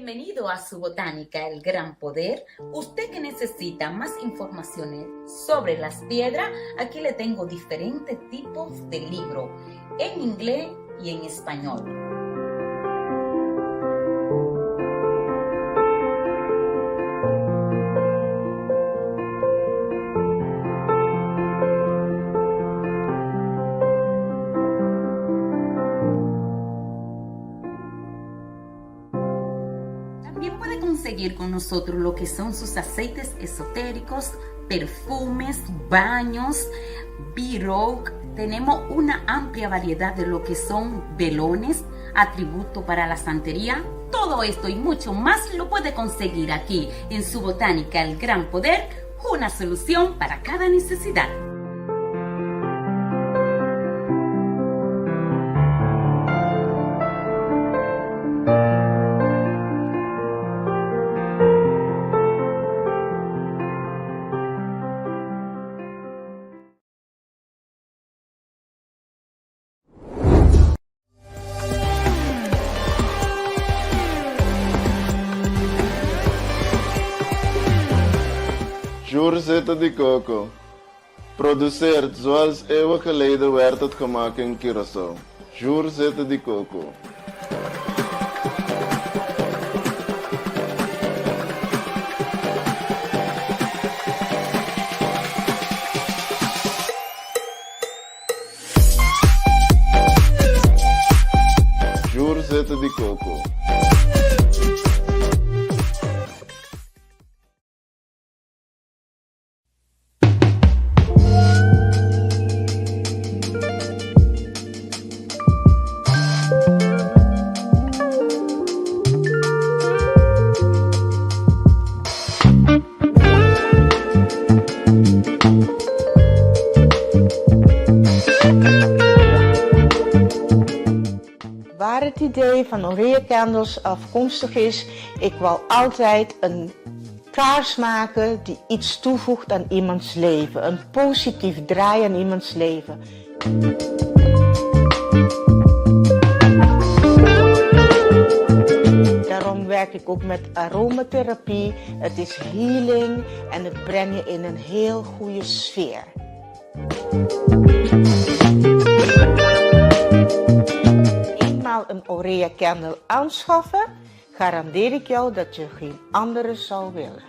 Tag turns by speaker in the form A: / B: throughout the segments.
A: Bienvenido a su botánica, el gran poder. Usted que necesita más informaciones sobre las piedras, aquí le tengo diferentes tipos de libros, en inglés y en español. También puede conseguir con nosotros lo que son sus aceites esotéricos, perfumes, baños, B-Rogue. Tenemos una amplia variedad de lo que son velones, atributos para la santería. Todo esto y mucho más lo puede conseguir aquí en su botánica El Gran Poder, una solución para cada necesidad.
B: Juurzitten de coco. Produceert zoals eeuwen geleden werd het gemaakt in Curaçao. Juurzitten de coco. Juurzitten de coco.
C: Waar het idee van Aurea Candles afkomstig is, ik wil altijd een kaars maken die iets toevoegt aan iemands leven. Een positief draai aan iemands leven. Daarom werk ik ook met aromatherapie. Het is healing en het brengt je in een heel goede sfeer. Een Aurea Candle aanschaffen, garandeer ik jou dat je geen andere zou willen.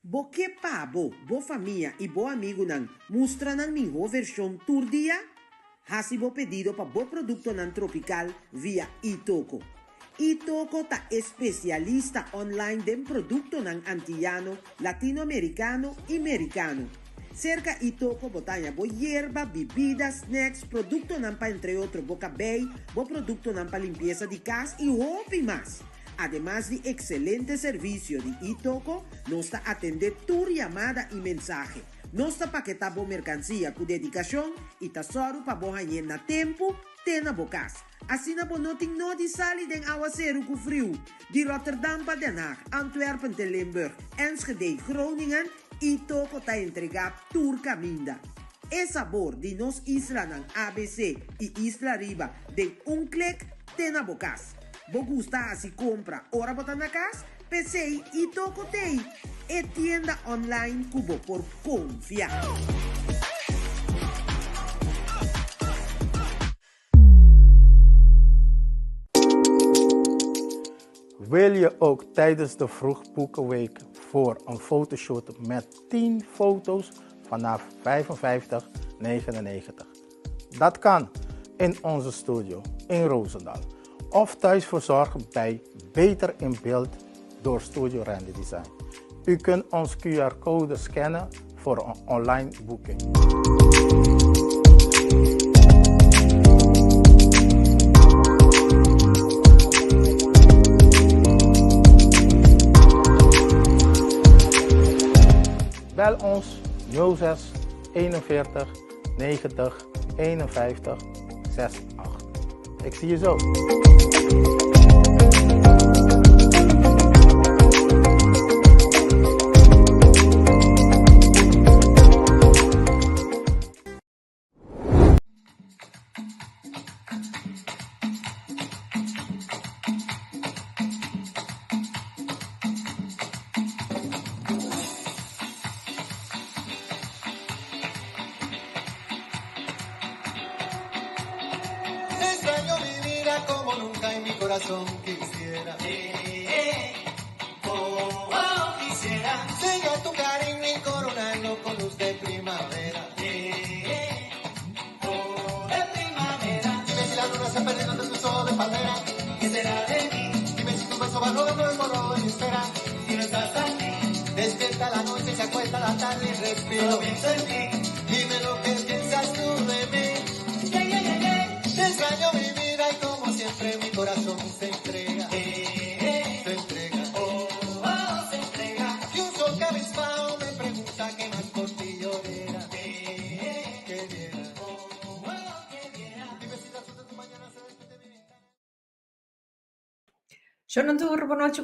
D: Bo que pabo, bo familia y bo amigo nan mustra nan mi versión tour dia? Hasi bo pedido pa bo producto nan tropical via Itoco. Itoco ta especialista online den producto nan antillano, latinoamericano y americano. Cerca Itoco botanya bo hierba, bebidas, snacks, producto nampa entre otros boca bay, bo producto nampa limpieza de casa y hopi más. Además de excelente servicio de Itoco, nos está atender tu llamada y mensaje. Nos está paquetar bo mercancía con dedicación y tasoro pa bo hayen na tempo, tena bocas. Así na bo noting no di sali den aguacero ku frio. Di Rotterdam pa Den Haag, Antwerpen te Limburg, Enschede, Groningen, Itoco ta entregar turca minda. El sabor de nos isla nan ABC y Isla Riba de un clic tena bocas. Bo gusta así compra ora botana cas, PC Itoco tei. E tienda online cubo por confiar.
E: Wil je ook tijdens de Vroegboekenweek voor een fotoshoot met 10 foto's vanaf $55,99? Dat kan in onze studio in Roosendaal of thuis verzorgen bij Beter in Beeld door Studio Randy Design. U kunt ons QR-code scannen voor een online boeking. Bel ons 06 41 90 51 68. Ik zie je zo.
F: corazón quisiera. Quisiera sellar tu cariño y coronarlo con luz de primavera. De primavera. Dime si la luna se ha perdido entre tus ojos de palmera. ¿Qué será de mí? Dime si tu beso va rodando el morro y espera. Si no estás aquí, despierta la noche, se acuesta la tarde y respiro. Pienso en ti. Dime lo que piensas tú de mí. Te extraño mi vida y como siempre mi corazón se entrega. Se entrega. Se entrega. Y un sol cabizbajo me pregunta qué más por ti yo diera. Que diera. Que diera. Dime si las 2 de tu mañana se despide mi ventana.
G: Buongiorno, buonanotte.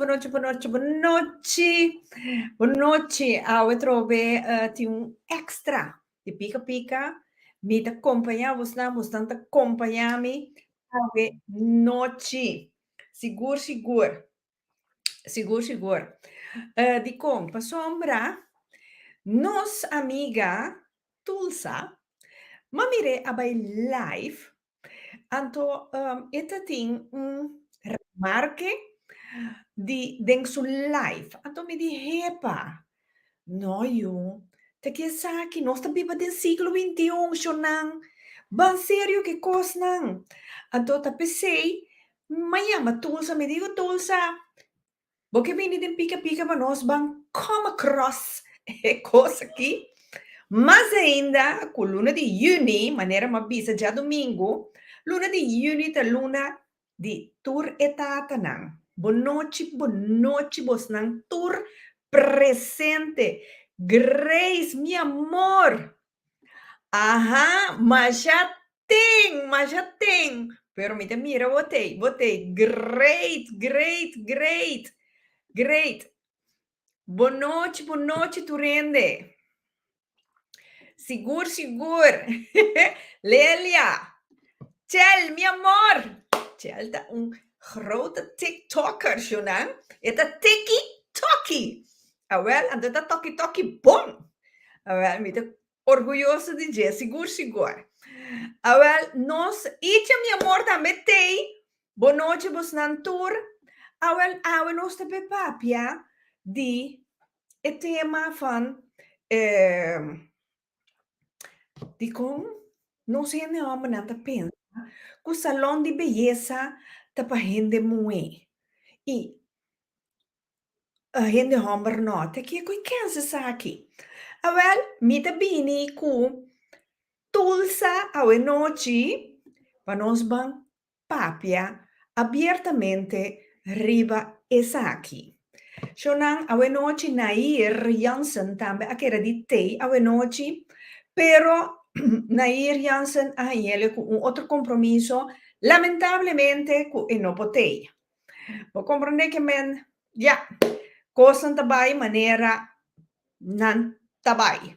G: Buonanotte. We trove ti un extra di pica pica. Mi te accompagna, vos tanto accompagnami. Ave noche. Sigur. Di compa sombra. Nos amiga Tulsa. Ma mire abai live. Anto etta ting remarque di denk su live. Anto mi di hepa. No, io. Te che sa che nostra biba del siglo XXI, shonan. Ban serio che cosnan. Anto ta pensei, ma chiama Tulsa, mi dico Tulsa. Bo che vini den pica pica ma nos ban come across e cosa aqui. Mas ainda, com luna de juni, maneira ma bisa già domingo, luna di juni ta luna di tur etatanan. Bonochi, bosnan tur presente. Grace, mi amor. Ajá, mas já tem. Pero mira, botei. Great. Bonochi, tu rende. Sigur. Lelia. Tjel, mi amor. Tjel, dat een grote TikToker, Jonan. Het is tiki-toki. Wel, en dat toki-toki bom. Wel, met de orgulloso DJ, sigur. Wel, nos, ietsje, mi amor, também tem. Bonoche, bosnan tour. Wel, nos te bepapia die het tema van... die kom, não sei nem onde nada pensa, que o salão de beleza tá para gente muito. E a gente homem não, tem que conhecer aqui. Well, me tá bem com Tulsa a noite, para nós ban papia abertamente riba essa aqui. Shonan a noite Nair Jansen também, aqui era de tei a noite, pero Nair Jansen a ele com outro compromisso, lamentavelmente com não potei. Vou compreender que men, ja, coisa tabai maneira nan tabai.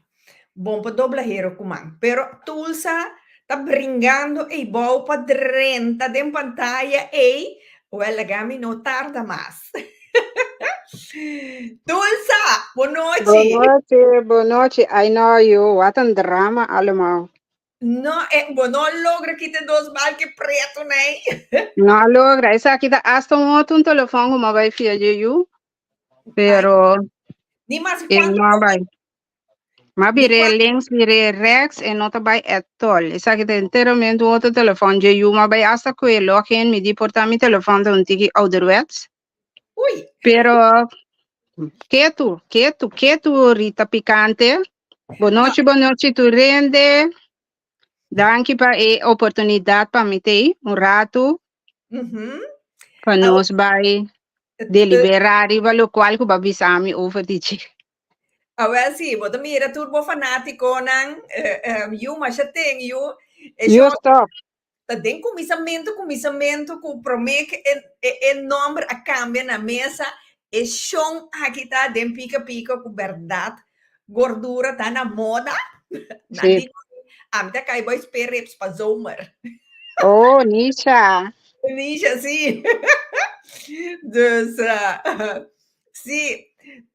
G: Bom para dobla hero kumang. Pero Tulsa tá brincando e bom para 30 de pantalla e o Elagami não tarda mais. Tulsa, boa noite.
H: Boa noite. I know you. What a drama allemaal.
G: No, não logra que te dos balque preto, né?
H: Não logra. Essa aqui tá hasta um telefone como vai via you. Pero
G: Ni mais
H: não vai. Mas virei links, virei rechts en não tá vai at all. Essa aqui tá inteiramente outro telefone de you, mas vai hasta que eu login me di portar mi telefone de tiki ouderwets.
G: Ui.
H: Pero que tu Rita Picante? Boa noite, tu rende. Danke para a oportunidade para me ter rato. Para nós vai deliberar e o qual que vai avisar me over de ti.
G: Well, sì, vou mira turbo fanatico nang you mas tem you.
H: You stop.
G: Tem comissamento com promete e nome a cambia na mesa e chão aqui tá dem pica com verdade gordura tá na moda.
H: Sim.
G: Amta cai boy spirits para zomer.
H: Oh, Nisha,
G: sim. Dus, sim.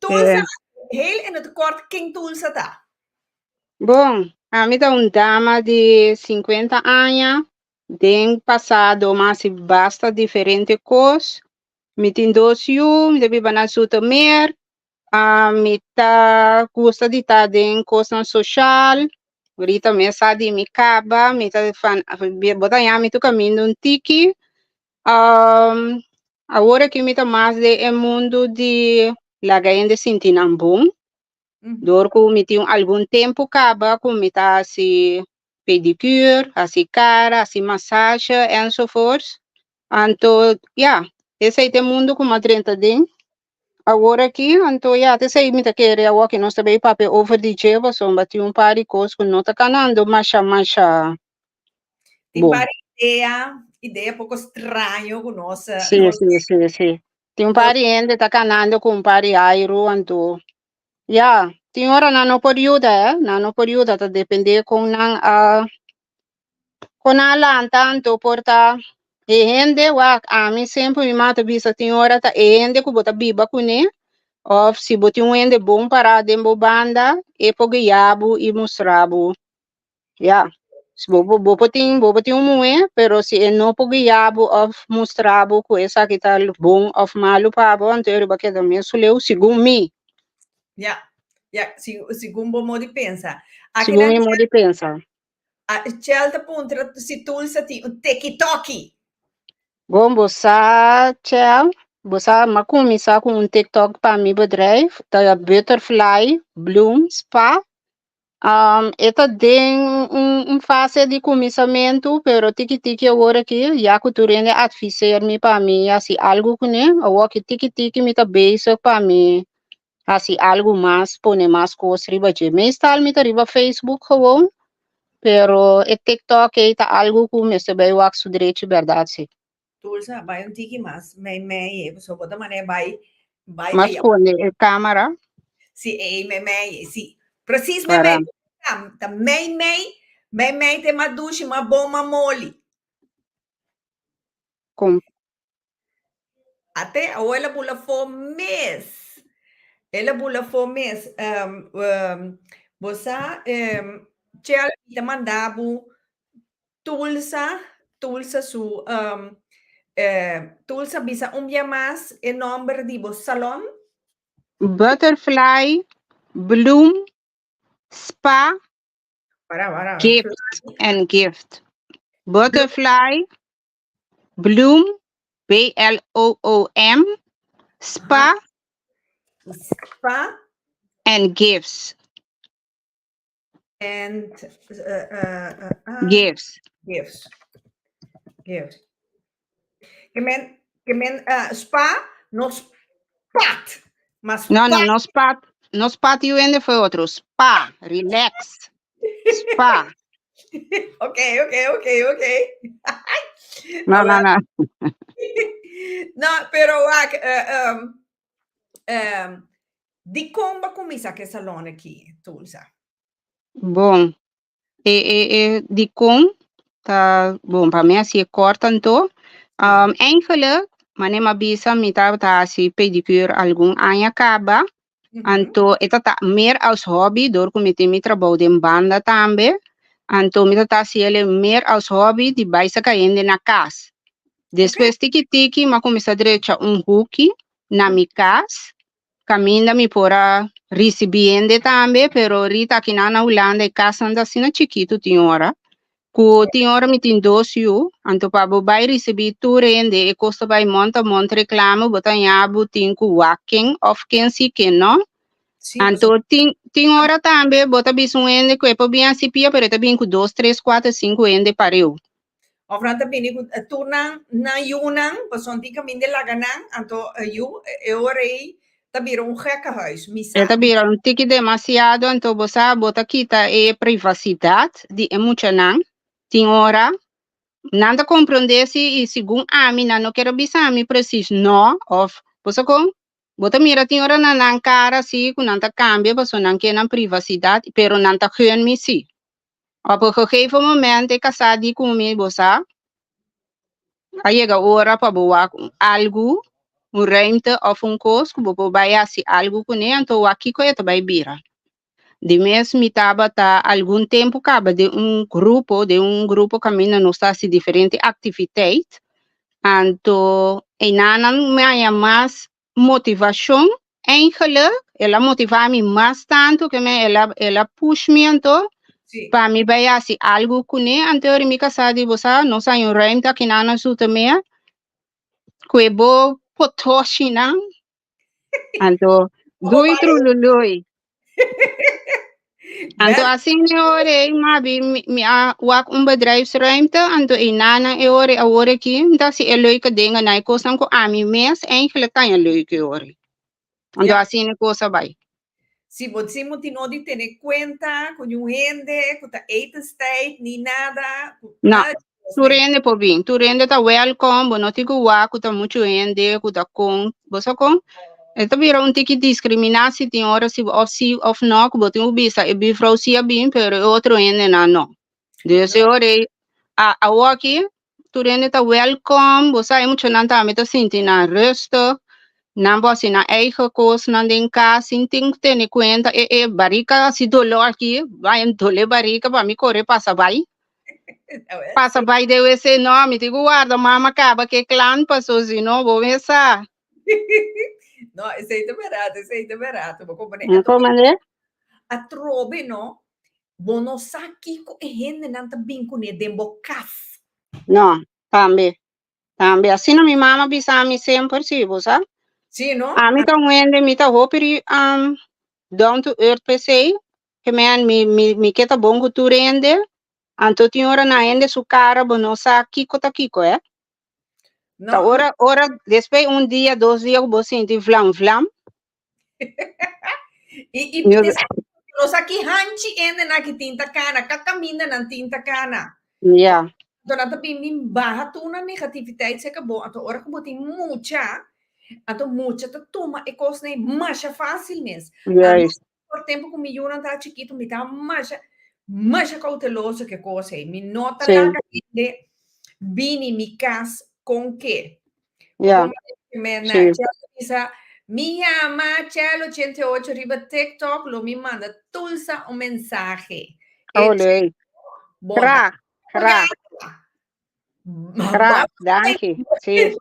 G: Tulsa, heel in het kort, quem Tulsa tá?
H: Bom, a mim tá dama de 50 anos. Den passado, mas se basta diferente coisa. Me tem dois me deve na suta mer. Me tá custa de estar em coisa social. Ahorita me sabe me caba, me tá fan, botar ya me tu caminho um tiki. Agora que me tá mais de mundo de lagain de sentir bom. Dorco me tem algum tempo caba com me tá assim pedicure, assim cara, assim massagem, e so forth. Então, esse aí tem mundo com uma 30 din. Agora aqui, então, esse aí me tá querendo agora que nós também papel over de jeva, só bati par de coisas que não tá canando, mas
G: Tem
H: bom.
G: várias ideia pouco estranho com nossa.
H: Sim. Tem par de gente tá canando com par de airo, então, tem hora não período, tá depender com a lanta, então, porta gente, a mim sempre me mata bisa tem hora tá gente que bota biba com né, ou se bota gente bom para dentro banda, e porque yabu e mostrabo, se bobo tem mulher, pero se é não porque yabu ou mostrabo com essa que tá bom ou malo para bom, então eu baque também suleu segundo mim.
G: Segundo o modo de pensar.
H: Segundo meu modo de pensar.
G: Certa ponto, se tu tem um TikTok.
H: Bom, você começar com um TikTok para mim bedrijf, tá Butterfly Bloom Spa. Esta tem fase de começamento, pero tiki agora aqui, já que tu rende advisar-me para mim, assim, algo que né, agora que tiki me tá basic para mim, assim, algo mais, pôr mais coisas riba de. Mas tal me tá riba Facebook gewoon, pero o TikTok é tá algo que me sabe o que direito verdade, sim.
G: Tulsa, vai um tiki mais, me, só bota mané, vai.
H: Mas com a câmera?
G: Sim, sim. Preciso, me. Também, me, tem uma ducha, uma bomba mole.
H: Com.
G: Até a ela bula for mês. Ela bula for mês. Você, tchel, te mandabu, tulsa su, tulsa bisa dia mais e nome de vos salão?
H: Butterfly Bloom Spa Gift and Gift. Butterfly Bloom BLOOM Spa and Gifts.
G: And
H: Gifts. Que men spa, no spat. Mas no spat. No spat you end foi outro. Spa, relax. Spa.
G: Ok.
H: No.
G: No, pero di como comienza que salão aqui, Tulsa?
H: Bom, de com tá bom para mim assim corta então. Eigenlijk, mas ma bisa me tá assim pedicure algum ano acaba. Então, esta tá mer als hobby, door comité me trabalho em banda também. Então, me tá assim ele mer als hobby de baisa caindo na casa. Depois tiki, ma começa a direita hook na minha casa. Caminha me pora recebiendo também, pero rita aqui na Holanda casa anda assim chiquito tinha hora. Tinha hora me tem 2 eu, então para vai receber tu rende e custa vai monta reclamo, botar yabu tem com walking of quem se que não. Então tem hora também bota bisu rende que é para bem assim pia, pero também com 2, 3, 4, 5 rende para eu.
G: Ofran também tu na Yunnan, basicamente lá ganan, então eu rei também gekkenhuis.
H: Também um tique demasiado, então você bota quita privacidade de emocionar. Tem hora, nada compreender se segundo a mim não quero bisar me preciso não, of você com bota mira tem hora na cara se com nada cambia, você não quer na privacidade, pero não tá querendo me se. Op een gegeven moment ik casado comigo você, aí chega a hora para boa algo, ruimte of coisa que vou vai assim algo com ele, então aqui que eu vai bira. de mês me tava tá algum tempo acaba de um grupo caminha nos tá se diferente atividade. Então, en anan me mais motivação, eigenlijk, ela motiva-me mais tanto que ela push me então,
G: Sì.
H: para me vai assim algo com né, então me casar de você, não sai um rem tá que nana su também, que bo potoshi não, então, doi trulului. Então, assim, eu orei, wak bedrijfsruimte, então, inana, eu orei, a hora aqui, então, se é leuke dingen, na coisa com a mim mes, eigenlijk kan je leuke orei. Então, assim, é coisa vai.
G: Se você não tem ter conta com um rende, com a eetentijd, nem nada.
H: Não, tu rende tá welcome, não te guaco, tá muito rende, tá com, você com? Então, vira tiki discriminatie, tem hora se of não, que botem o bisa, e bifrau se bem, pero outro rende não. Dus eu orei, a aqui, tu rende tá welcome, você é muito não tá, me tá sentindo na resto, não você na eigen coisa, não tem casa, tem que ter conta, barriga, se dolor aqui, vai doler barriga, para me correr, passa vai. Passa vai, deve ser nome, te guarda, mama acaba que clã passou, se não, vou pensar.
G: No, esse aí é barato. Vou comprar.
H: Como é?
G: A trobe, no? Bonosaki ko ehende nanta binko ne dembo kaf.
H: Não, também. Assim não me mama bisa me sempre se você.
G: Sim, no?
H: A mim tá wende, me tá hoperi down to earth PC, que me queda bom que tu rende. Anto tinha hora na ende su cara bonosaki ko takiko, é?
G: No.
H: Tá hora depois dia, 2 dias eu vou sentir flam.
G: E Nosaki hanchi ende na que tinta cana, kakamina na tinta cana.
H: Yeah.
G: Então, nata pimim baha tu na negativiteit se acabou. Então, ora que botem mucha, então mucha tá toma e coisa nem macha fácil mesmo.
H: Yes.
G: Por tempo que me yuna tá chiquito, me tá macha cauteloso que coisa aí. Me nota
H: Sim.
G: lá que vini mi cas com que.
H: Yeah.
G: Me dice, mi ama Chelo 88 riba TikTok, lo me manda Tulsa un mensaje.
H: Olha. Crack. Danke. Sim.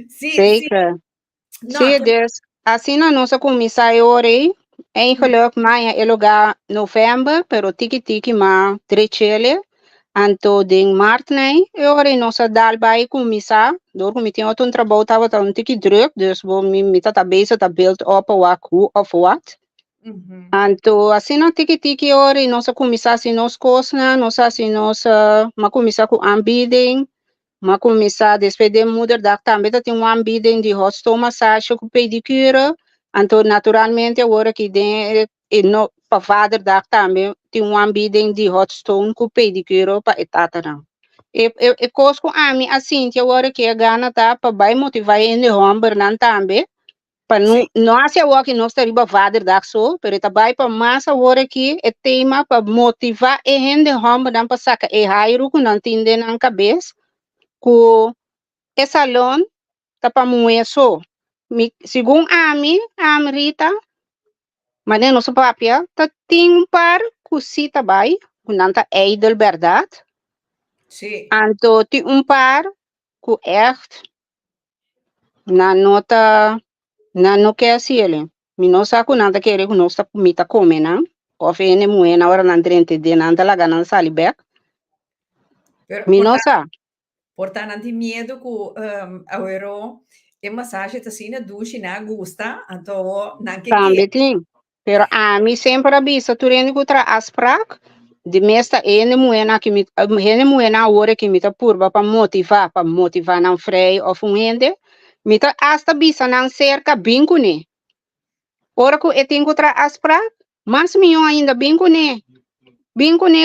G: Sim.
H: Sim, dus assim na nossa comissão eu orei, eigenlijk maia é lugar novembro, pero tiki ma trechele, anto ding maart nee, eu orei nossa dalbai comissão, door comité outro trabalho tava tá tiki druk, dus bo mi tá bezig tá build up of what. Anto assim na tiki orei nossa comissão assim nos coisas, nossa assim nossa ma comissão com aanbieding. Maar começar depois de mudar da também tem aanbieding de hostel massage com pedicure, então naturalmente agora que tem no para vader da também tem aanbieding de hostel com pedicure para etata não. E coisa com a mim assim que agora que a gana tá para vai motivar em homem não também para não assim agora que nós teriba vader da só, pero tá vai para massa agora que é tema para motivar e gente homem não para sacar e raio com não entender na cabeça que esse salão tá para moer só. Segundo a Rita, mas não nosso papel, tá tem par cosita vai, que não tá edel verdade.
G: Sim.
H: Então tem par que echt na nota não quer assim ele. Me não sabe que não tá querer que nós tá comida comer não. Ou fene moer na hora não trente de não tá lá ganhando salibek. Me não sabe.
G: Portanto, não tem medo que agora a massagem tá assim na ducha na gusta, então não quer.
H: Também tem. Pero a mim sempre avisa, tu rende contra as prac, de mesta ene moena que me hora que me tá purba para motivar não freio ou rende, me tá hasta bisa não cerca bingo né. Ora que eu tenho contra as prac, mas me ainda bingo né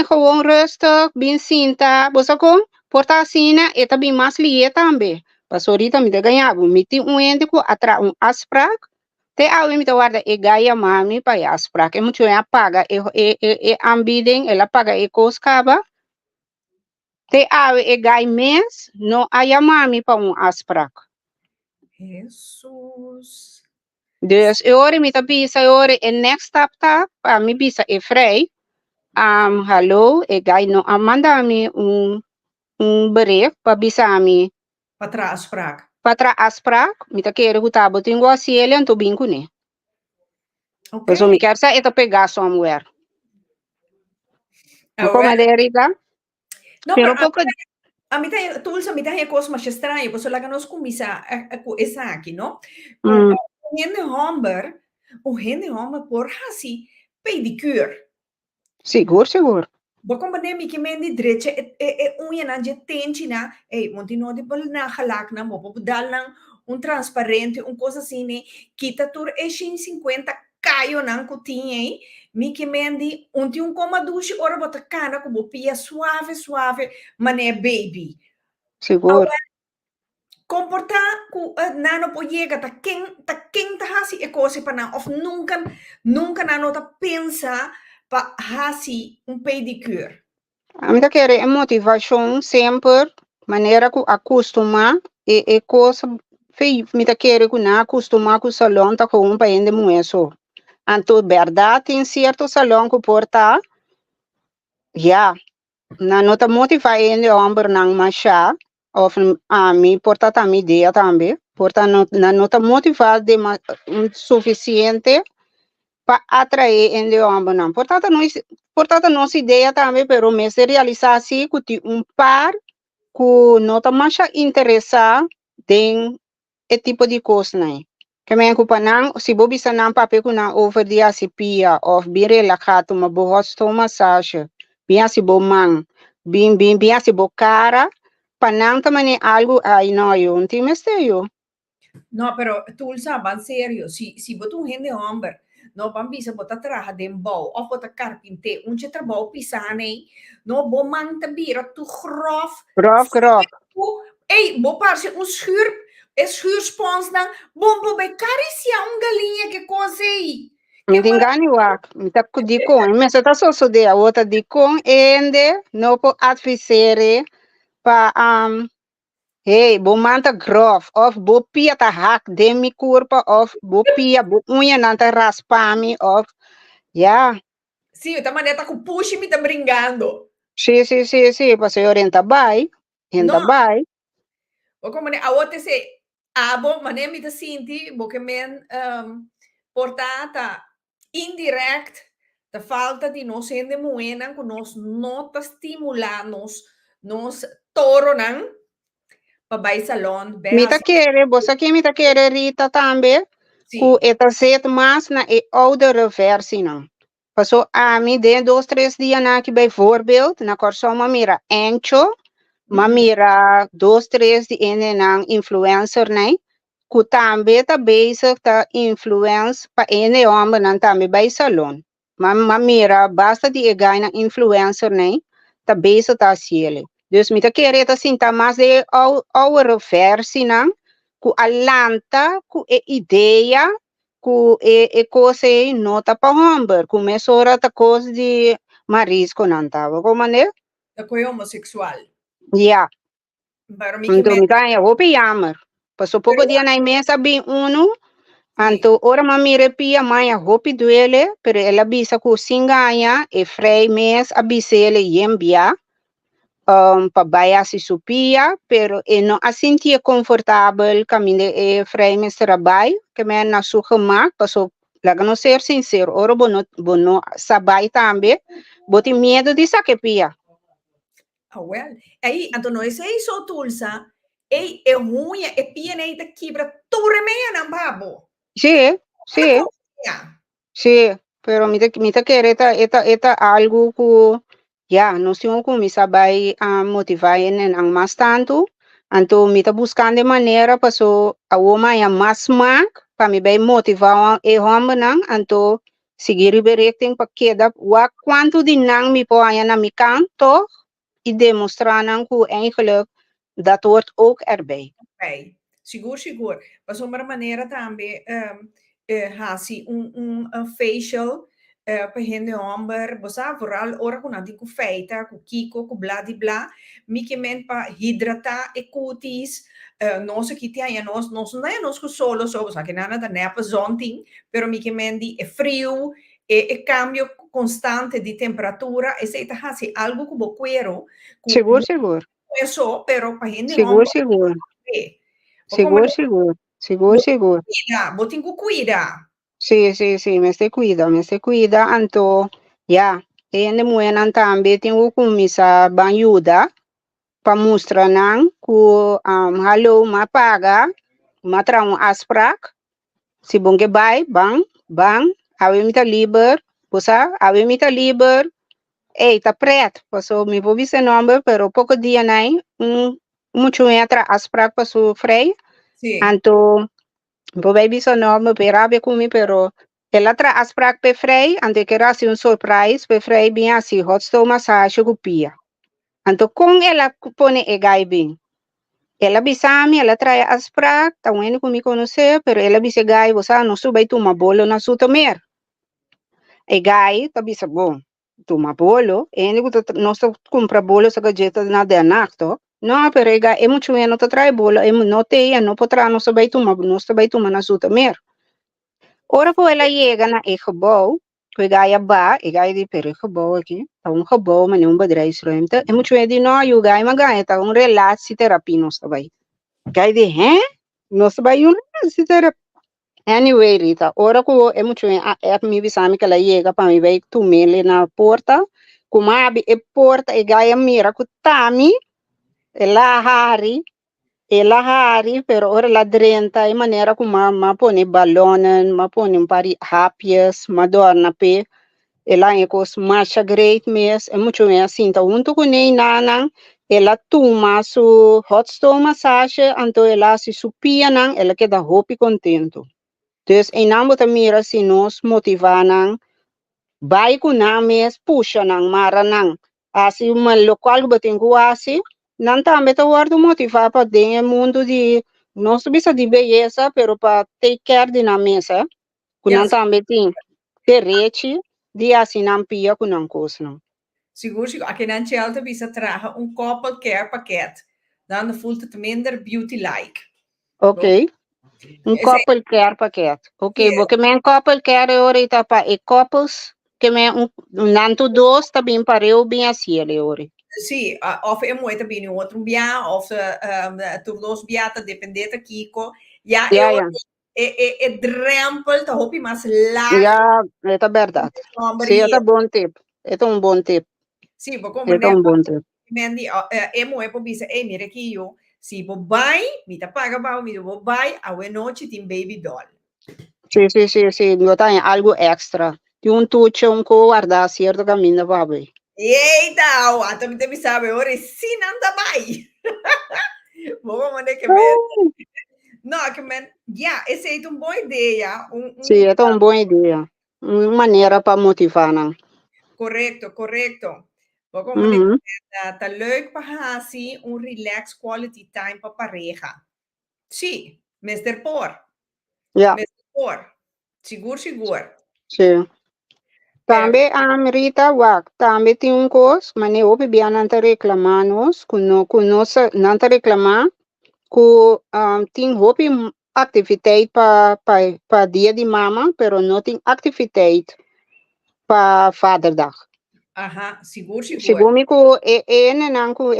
H: gewoon rustig, bem sinta, você com porta assim, e também mais lie também. Pasorita me ganhava, me tem ende que atra asprak, te a me guarda e gaia mami para asprak, muito é paga e ambidem, ela paga e coscaba. Te a e gai mês, não a mami para asprak.
G: Jesus.
H: Dus ore mita bisa ore en next step ta pa mi bisa e vrij. Hallo, ik ga no amanda mi un bericht pa bisa mi
G: Patra-afspraak.
H: patra afspraak. Mita kere hutabo tingo asiele en to binku ne.
G: Oké.
H: So mi kersa eta pegar somewhere. Como
G: Well,
H: de Rita?
G: no,
H: Pero
G: pero
H: poco
G: Tulsa, a mí también cosas más extrañas, pues la que nos comisa esa aquí, ¿no?
H: mm,
G: Un gente hombre por así, pedicure.
H: seguro.
G: Boko mane que me di dreche unha na je tenchina, monti no de bal na halak na mo dal nang un transparente, un cosa assim, né? Kita tur 50 caio nang kutinha, mi que mendi unti 1,2 ora bota cana com bopia suave, mané baby.
H: Seguro.
G: Comporta ku nano po llega ta ken ta hasi e cose pa na of nunca nano ta pensa pa hasi un pedicure.
H: A mí querer é motivação sempre, maneira que acostuma e coisa fei, me querer que não acostuma com o salão tá com um país de moeso. Então, verdade, tem certo salão que porta, na nota motivar ele homem não machar, of a mim porta também ideia também, porta na nota motivar de suficiente para atrair ele homem não. Portanto, nossa ideia também, pero me se realizar assim, que par que não está mais interessado em esse tipo de coisa, né? Que me ocupa não, se você bisa não papel que não over dia se pia, ou bem relajado, uma boa massagem, bem assim bom man, bem assim bom cara, para não também algo aí não eu não tenho eu.
G: No, pero Tulsa, van serio, si vos un gente hombre, no van bisa bota traja de bouw of bota carpinte, un che trabalho pisane, no bo man te bira tu grof.
H: Grof.
G: Ei, bo parse un schuurspons dan, bo bij caricia un galinha que coisa aí.
H: Me engane me tá com dico, mas tá só de a outra dico, ende não po advisere pa hey, bo manta grof of bo pia ta hak de mi corpo of bo pia bo unha nanta raspami of
G: Sim, tá mané tá com push me tá brincando.
H: Sim, pa se orienta bai, bai.
G: O como mané a outra se abo mané me tá sinti, bo que men portata indirect da falta de nos sende moena com nos nota estimular nos toronan pa bai salon
H: Mita querer, você aqui mita querer Rita também,
G: Sim.
H: que eta set mais na e oudere versie não. Passou a mim de 2-3 dias na que bijvoorbeeld, na corso uma mira encho, uma mira 2-3 de ene na influencer, né? Que também tá bezig tá influence pa ene homem não também bij salon. Uma mira basta de egai na influencer, né? Tá bezig tá ciele. Dus mita querer tá sinta mais de outra versie, não? Que alanta, que ideia, que coisa nota para homem, começou a coisa de marisco não tava, como né?
G: Da coi homossexual.
H: Pero então me ganha vou jammer. Passou pouco dia na mesa bem então ora mamire pia mãe hopi duele, pero ela bisa que sim ganha e frei mês abise ele yembia. Pa baya si supia, pero não a sentia confortável caminho e frei mes trabalho, que me na sua gemak, passo lá não ser sincero, ora bono sabai também, boti medo de saquepia.
G: Well, aí, então nós é isso Tulsa, é ruim, é pia nem da quebra, tudo meia não babo.
H: Sim, pero mita querer eta algo que nós temos como sabai motivar en mais tanto, então mita buscando de maneira passo a uma é mais mak para me bem motivar e homem não, então seguir berichting para queda wa quanto de nang me põe na mi canto e demonstrar não que eigenlijk dat hoort ook erbij.
G: Okay. Seguro. Mas uma maneira também hasi facial para gente homem, você vooral ora com nada com feita, com kiko, com blá de blá, me que men para hidratar e cutis, nós aqui tem nós não é nós que solo so que nada da nepa zonting, pero mi que mendi é frio e cambio constante de temperatura e se tá assim algo que bo quero
H: Seguro, seguro.
G: eso pero para gente
H: Seguro, seguro. Seguro, seguro. Seguro, seguro.
G: Botin que cuida.
H: Sí, sí, sí, me se cuida, anto, ya, en de muenan también tengo comisa banhuda, pa mostrar nang ku halo ma paga, ma trau asprak, si bonge bai, bang, ave mita liber, posa, ave mita liber, tá preto, passou, me vou ver seu nome, pero pouco dia nai, muito entra asprak passou frei,
G: Sí.
H: anto, vou ver seu nome, perabe comigo, pero ela tra asprak pe frei, ante que era assim surprise, pe frei bem assim, hot stove massage copia. Anto kung ela pone e gai bem, ela bisami, ela trai asprak, tá um comigo conhecer, pero ela bisa gai, você não subai tu uma bola na sua tomer. E gai, tá bisa bom. Toma bolo, ene nós compra bolo sa gadgeta na de anacto. No, pero ega é muito não te trai bolo, é não te não potrá não sabai toma, não sabai toma na sua mer. Ora po ela chega na e gebouw, que gai ba, e gai di pero gebouw aqui, tá gebouw, mas não bedrijfsruimte. É muito de no, you gai magai, tá relatieterapie não sabai. Gai di, hè? Não sabai relatieterapie. Anyway, Rita, ora ko é muito me bisami que ela chega para me ver tu mele na porta, como abre a porta e gaia mira com tami, ela hari, pero ora lá dentro e maneira como ma pone ballonen, ma pone pari rapias, ma dorna pe, ela é cos marcha great mes, é muito assim, então junto com nem nanang, ela toma su hot stone massage, então ela se supia nang, ela queda hopi contento. Dus em namo mira se nos motivar nang, vai com names, puxa nang, mara nang, assim uma local que batengu assim, não também tá guardo motivar para dentro mundo de, não subisa de beleza, pero para take care de na mesa, que não também tem direito de assim não pia com não coisa não.
G: Seguro, aqui na Chelta bisa traga couple care pakket, dan voelt het minder beauty-like.
H: Ok. Couple care pakket. Ok, porque mijn couple care ahorita para couples, que mijn nanto dos também para eu bem assim ele
G: Sim, of é muito bem outro bia, of tu dos bia tá dependente Kiko. Ja, é drempel, tá hopi mas lá.
H: Ja, é a verdade. Sim, é bom tip. É bom tip.
G: Sim, porque como
H: é bom tip.
G: Mendi, é muito bisa, mira aqui eu, se vou vai, me tá paga para me vou vai, a noite tem baby doll.
H: Sim, eu tenho algo extra. Tem tuche guardar certo caminho para ver.
G: Eita, a também te sabe, ora sim anda vai. Vou mandar que não, que já, essa é uma boa ideia.
H: Sim, é uma boa ideia. Uma maneira para motivar, não?
G: Correto. Vou mandar tá leuk para assim relax quality time para pareja. Sim, Mr. Por.
H: Ja.
G: Mr. Por. Seguro.
H: Sim. Também a Rita Wak, também tem coisa, mas eu ouvi bem não te reclamar nós, que nós não te reclamar, que tem hobby atividade para dia de mama, pero não tem atividade para Father Dag.
G: Aham, seguro.
H: Seguro que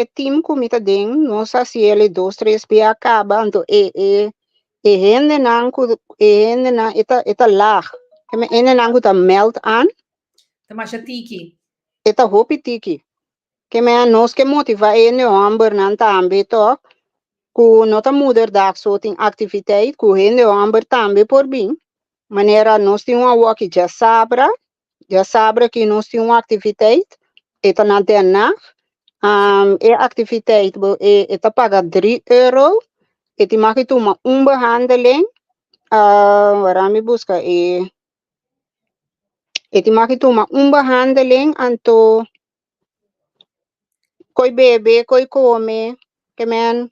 H: é time que me tá dando, nós assim ele 2, 3 dias acaba, então rende não eta lag, que me ene não tá melt aan.
G: Tamasha tiki.
H: Eta hopi tiki. Que me nós que motiva ene amber nan tambe to, ku nota moederdag so tem activiteit, ku ene amber tambe por bem. Maneira nós tem uma walk já sabra que nós tem uma activiteit, eta na denna, activiteit eta paga 3 euro, eti mag je uma behandeling, waar me busca eti mag je uma behandeling, anto koi bebe, koi come, que men,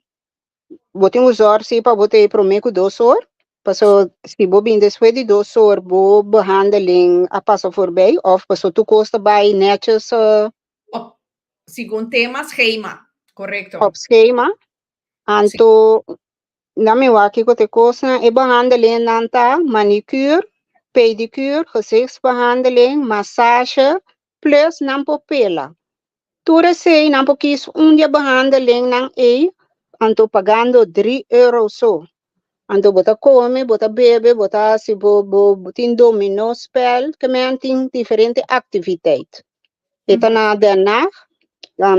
H: botem usar se para botar promeco 2 horas, passou se bo bem depois de 2 horas, bo behandeling a passa voorbij, of passou tu costa bij netjes
G: segundo tema schema, correto.
H: Op schema, anto na mi waki ko te kosa e behandeling nanta manicure, pedicure, gezichtsbehandeling, massage plus nampo pela. Tura sei nampo kis dia behandeling nang anto pagando €3 so. Anto bota come, bota bebe, bota si botin domino spel, que men ting diferente activiteit. Eta na daarna,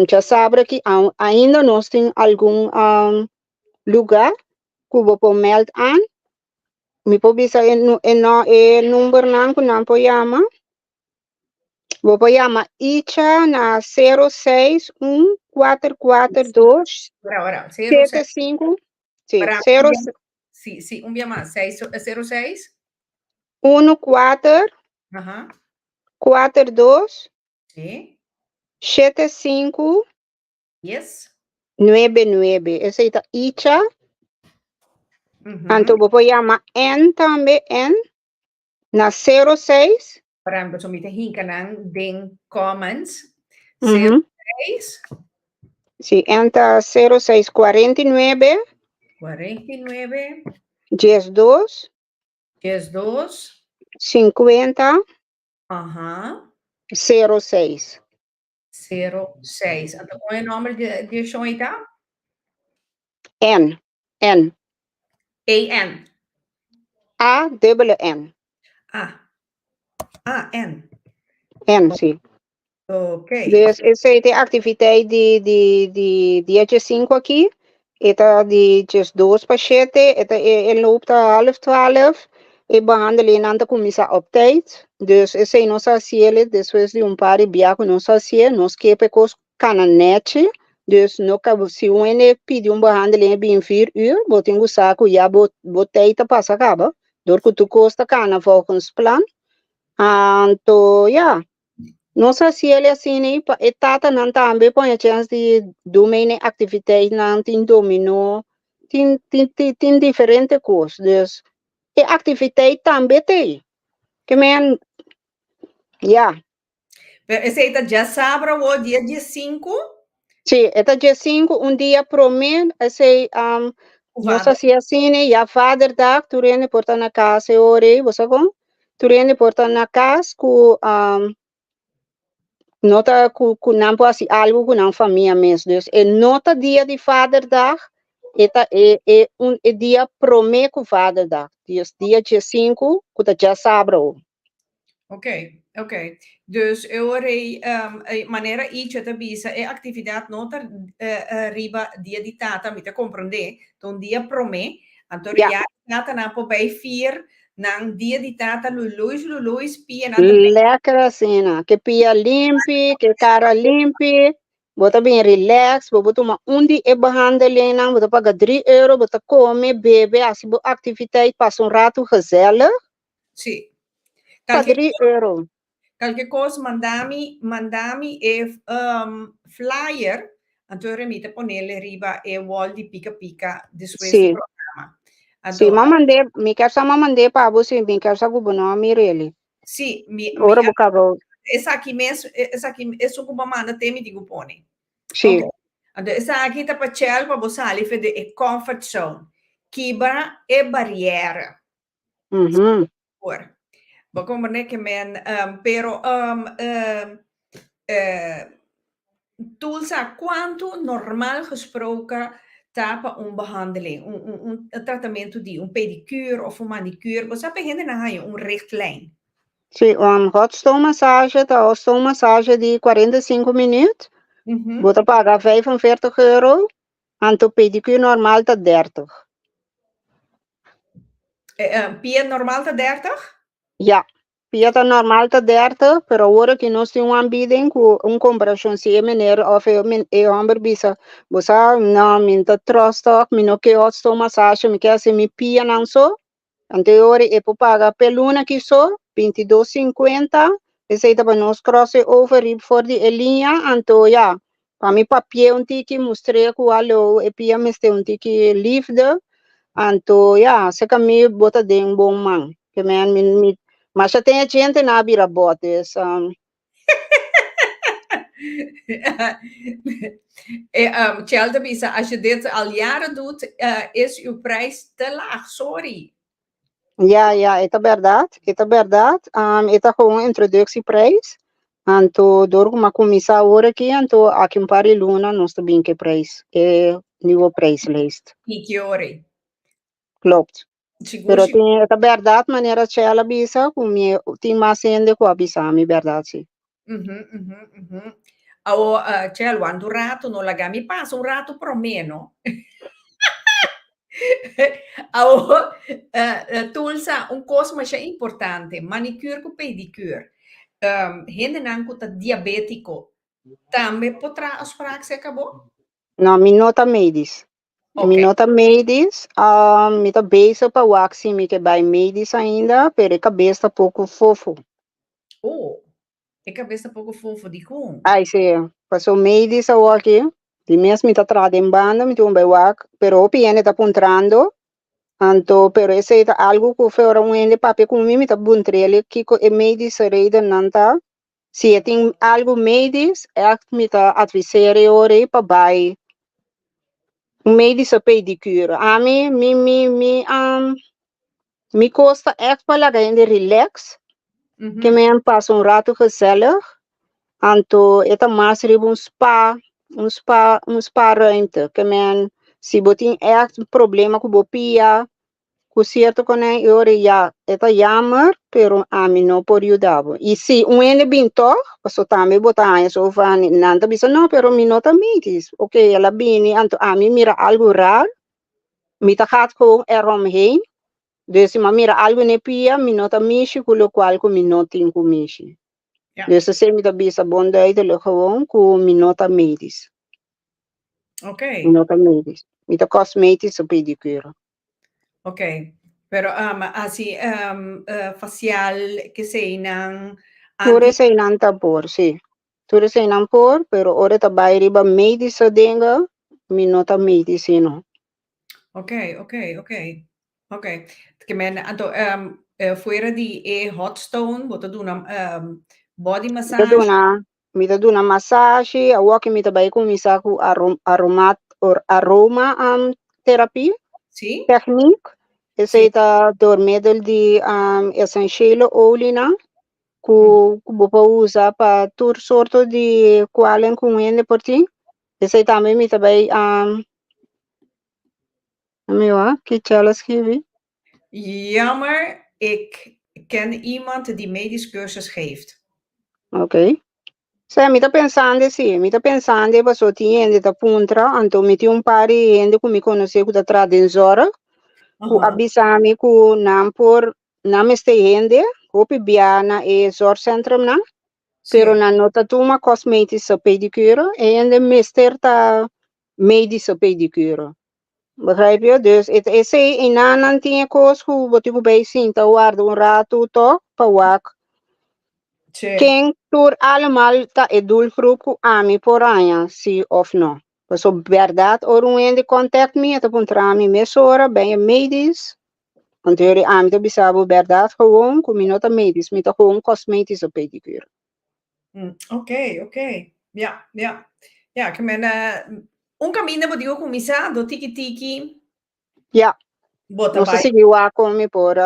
H: já sabe que ainda nós tem algum lugar que vou meld aan. Mi po bisa number nang kunang po yama. Vou yama icha na 0614442
G: Ahora,
H: 75. Sí,
G: Para
H: 0
G: sí, sí, un día más. 06.
H: 14
G: Ajá.
H: 42
G: Sí.
H: 75
G: Yes.
H: 99. Essa aí tá icha. Anto
G: Ujú.
H: vou yama N também N na 06.
G: Para ejemplo, me hinkanan den comments.
H: Uhum.
G: 06
H: Sí, enta 0649
G: 49
H: 12
G: 2.
H: 50
G: Ajá.
H: 06.
G: 06. Então, qual é o nome de show aí, tá?
H: N. N.
G: AN.
H: A-double-N.
G: N.
H: N, sim.
G: Ok.
H: Dus essa é a atividade de dia 5 aqui. Eta de dia 2 para 7. Eta loopt 11:30. E behandeling aan de commissie op tijd. Dus essa é nossa ciele. Depois de par de dia com nossa ciele. Nós que pecos cananete. Dus no cabo se pedir behandeling bem 4 uur. Botem o saco já botei ta passa acaba. Door que tu costa cana volgens plan. Então, ja. Nossa ciele assim, e tata não também põe a chance de dominar atividade não tem dominou. Tem diferente coisas. Dus, e activiteit também tem. Que men, ja.
G: Esse aí tá já sabe o dia 5?
H: Sim, é dia 5, dia pro mim, esse, nossa ciele assim, já Vaderdag, tu rende porta na casa, e ore, você com? Tu rende porta na casa, com, nota ku nampo assim algo ku não família mesmo. Dus e nota dia de Vaderdag, eta dia prome ku Vaderdag. Dus dia 5, ku ta já sabro.
G: Ok. Dus maneira iets te bisa é atividade nota riba dia de tata, me te compreender. Então dia prome, então
H: Ja.
G: tata na po bij 4 nang dia de tata luluis pia na
H: Lekker assim, que pia limpi, que cara limpi. Bota bem relax, bota uma dia e behandeling, bota paga €3, bota come, bebe, assim, atividade, passa rato gezellig.
G: Sim.
H: Para €3.
G: Qualquer coisa, mandami e flyer, então remite ponele riba e wall di pica depois do
H: Sim.
G: programa.
H: Sim, me quer só mandar para você, me quer só governar me ele.
G: Sim,
H: Ora bocavo.
G: essa aqui mesmo, essa aqui é só como manda temi digo pone.
H: Sim.
G: Okay. Então essa aqui tá para chel para você ali fazer e comfort zone. Quebra e barreira. Por. Vou compreender que men, pero Tulsa, quanto normal gesproken tapa behandeling, een tratamento de pedicure of manicure, você beginnen na richtlijn.
H: Sim, hot stone massage de 45 minutos. Bota pagar €45. Anto pedicure normal tá 30.
G: Pia normal tá 30?
H: Ja. Pia tá normal tá 30, pero agora que nós temos aanbieding com comparação se meneer of homem bisa. Você não minta trostok, não que hot stone massage, me quer se me pia não so. Anteriore e paga peluna que so 22,50. Esse aí para nós crossover e for de linha, então já. Para mim papel tiki mostrei com alo e pia meste tiki livre. Então já, se que bota de bom man. Que me mas já tem gente na bira botes.
G: Tjelda Bisa, als je dit al jaren doet, is uw prijs te laag. Sorry.
H: Ja, ito verdad. Ito kung introductieprijs. Anto, door makumisa ora aqui, anto, aking pari luna, nós também que prijs. Nieuwe prijslijst.
G: Ikiori.
H: Klopt. Pero
G: Siguro,
H: tem, ito verdad, maneira Tjela Bisa, kung tem mais ainda com a Bisa, mi verdad, sim.
G: Tjel, quando un rato non la mi passa un rato però meno. Tulsa, un cosa mas importante, manicure con pedicure. Hende anche ta diabetico, também potrà afspraak se acabou?
H: Não, mi nota medis. Mi nota medis, mi tá bezig pa waxi, mi que bij medis ainda, pero cabeça pouco fofo.
G: Oh, ik heb best een pouco fofo di com.
H: Ai, sim, passou medis a aqui, di mesmo mi tá tradem banda, mi tumba wak, pero o piene tá puntrando, anto, pero esse é algo que foi ora um ende papi com mi tá buntrele, que e medis reida nanta, se tem algo medis, é mi tá advisere ore pa bai, medische pedicure. A me custa echt wel lekker de relax. Que me passa rato gezellig. Anto, eta mais riba um spa ruimte. Que men, se botin echt problema com bopia, com certo com a ore ja, eta jammer, pero a mim não pode ajudar. E se ene bem toch, passo também botar so van, nanta bisa não, pero mi nota mitis. Ok, ela bini, anto a mim mira algo raro. Mita gaat gewoon eromheen. Dus se mira algo nepia, mi nota mishi, com o qual com mi nota in mishi.
G: Ja.
H: Dus se mi da bisa bonduidelijk gewoon com mi nota medis.
G: Ok,
H: Mi nota medis. Mita cosmetische pedicure.
G: ok. Pero assim, facial que sei nang
H: Ture se inanta por, sí. Ture se inan por, pero ora ta bai riba medische dingen, mi nota medicino.
G: Ok. Que men, anto, fuera di hot stone, boto doen body massage.
H: Mita duna massage, a walk mita bai começar com aroma terapia.
G: Sì?
H: Technique. Esse está door middel de essentiële olie que você usa para todo sorto de qualen com ele por ti. Esse também me também que tela escrevi.
G: Jammer, ik ken iemand die medisch cursus geeft.
H: Ok. Se mi tá pensando assim, mi tá pensando para só tinha ainda tá puntra, então me tinha par de ainda que me conhece que tá traduzora. Ku abisami ku nampor nameste hende, hopi biana e zorgcentrum na. Pero na nota tuma cosmetische pedicure en de mister ta medische pedicure. Begrijp je? Dus het is een ander tien koos hoe wat ik bij zien te waarde een rato toch pawak. Ken tur allemaal ta e doelgroep ku ami poranya si of no. So verdad or een de contact me te puntrami mesora ben je medisch. Want jullie aan te bisabo verdad gewoon ku minota medisch met gewoon cosmetische pedicure.
G: Ok. Ja. Que men, un camino podido começar do tiki-tiki.
H: Ja.
G: Bota
H: No sé si yo come por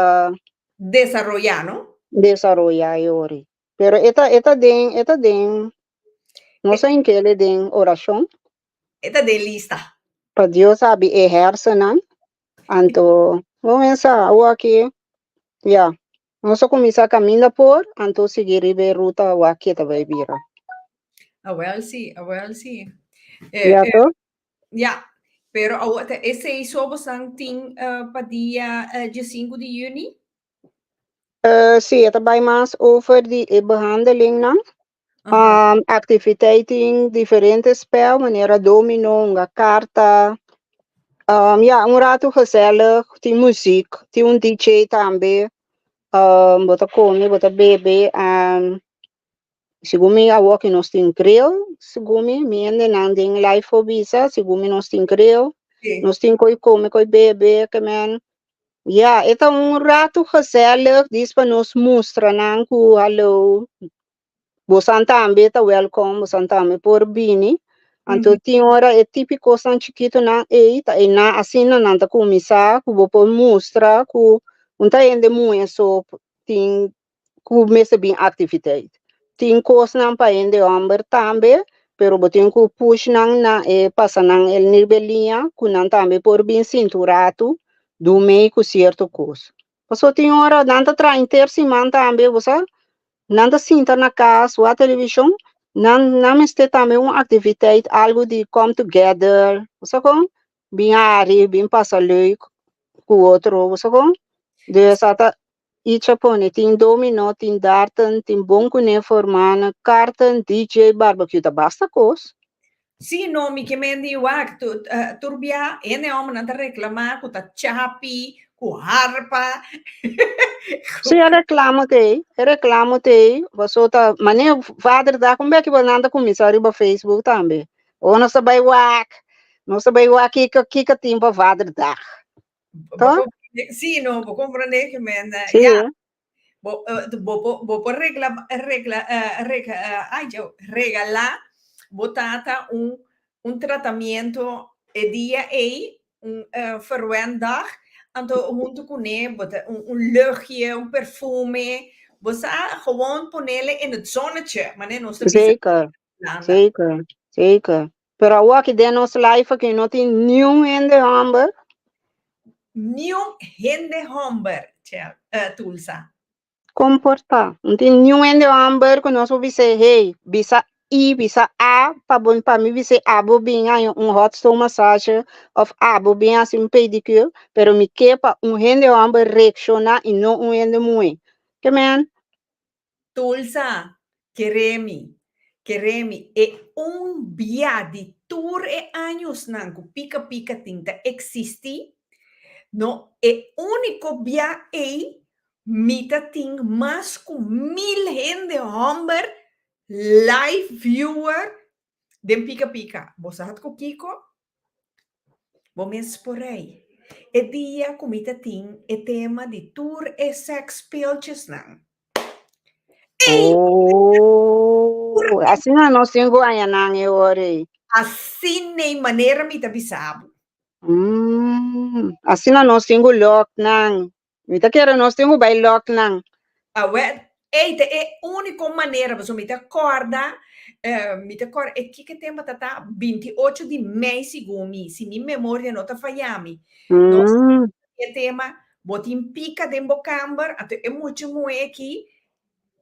G: desarrollar, ¿no?
H: desarrollar ori. Pero esta den, no sé en qué le den oración.
G: Esta de lista.
H: Para Dios sabe ejercenan. Anto, vamos a aquí. Ya. Vamos a comenzar a caminar por, anto seguir a ruta o aquí te va a vivir.
G: Well, sí.
H: Ya,
G: Ja, pero esse hizo bastante para dia 5 de juni?
H: Sí, het bij μας over die behandeling na. Activiteiten, diferentes spel, maniera domino, una carta. Ja, un rato gezellig, die muziek, die un DJ também. Bota come, bota bebe. Sigumi a walk nos tin grill, sigumi, mi ende nanding live for visa, sigumi nos tin grill. Nos tin koi come, koi bebe, que men. Ja, het is een rato gezellig, die is van ons moestra, nanku, hallo. Bosan tambe ta welcome, bosan tambe por bini. Anto tinha hora é típico san chiquito na eita e na assina nanta começar ku bo mostra ku unta ende muito so tin ku mesa bem atividade. Tin coisa não pa ende amber tambe, pero botin ku push nang na passa nang el nivelinha ku nan tambe por bem cinturato do meio ku certo coisa. Passou tinha hora nanta tra intersimão tambe, você nanta sinta na casa, a televisão, não este também uma atividade, algo de come together, você com bem ari, bem passa leuk com o outro, você com de essa e Japone, tem dominó, tem dartan, tem bom cune formana, cartan, DJ, barbecue, tá basta coisa.
G: Sim, no, mi que mendi wak, turbia, ene om nanta reclamar, ku ta chapi, ku harpa.
H: Se reclamo te, você tá, mas vader da, como é que você anda começar no Facebook também? Ou não sabe wak, que tem para vader da. Tá?
G: Sim, no, vou compreender que menda,
H: Sim.
G: yeah. Vou regalar, botata tratamento dia verwendag, anto junto com luchtje, perfume, você gewoon ponele in het zonnetje, maar nee, nos
H: Zeker. Pero wak de nos life que não tem nenhum ende amber.
G: Nenhum hende homber, Tulsa.
H: Comportar. Não tem nenhum ende amber que nós ouvimos hey, bisa I, bisa A, para mim bisa abo bem hot stone massage of abo bem assim pedicure, pero me quepa hende amber reacciona e não hende muito. Que man?
G: Tulsa, queremi, e via di tour e años nango pica tinta existi, no e único via mita ting mas com 1000 hende homber live viewer den pica. Você hat com Kiko? Vamos por aí. E dia comita ting e tema de tour e sex pilches nang.
H: Oh, assim nós temos Guaianã e ore.
G: Assim nem maneira me tabisabo.
H: Assim nós temos lock nang. Me tá querendo nós temos by lock nang.
G: Eita, é única maneira, você me acorda, e que tem batata 28 de mês segundo, se minha memória não tá falhando. Nós tema, botin pica de bocamber, até é muito aqui,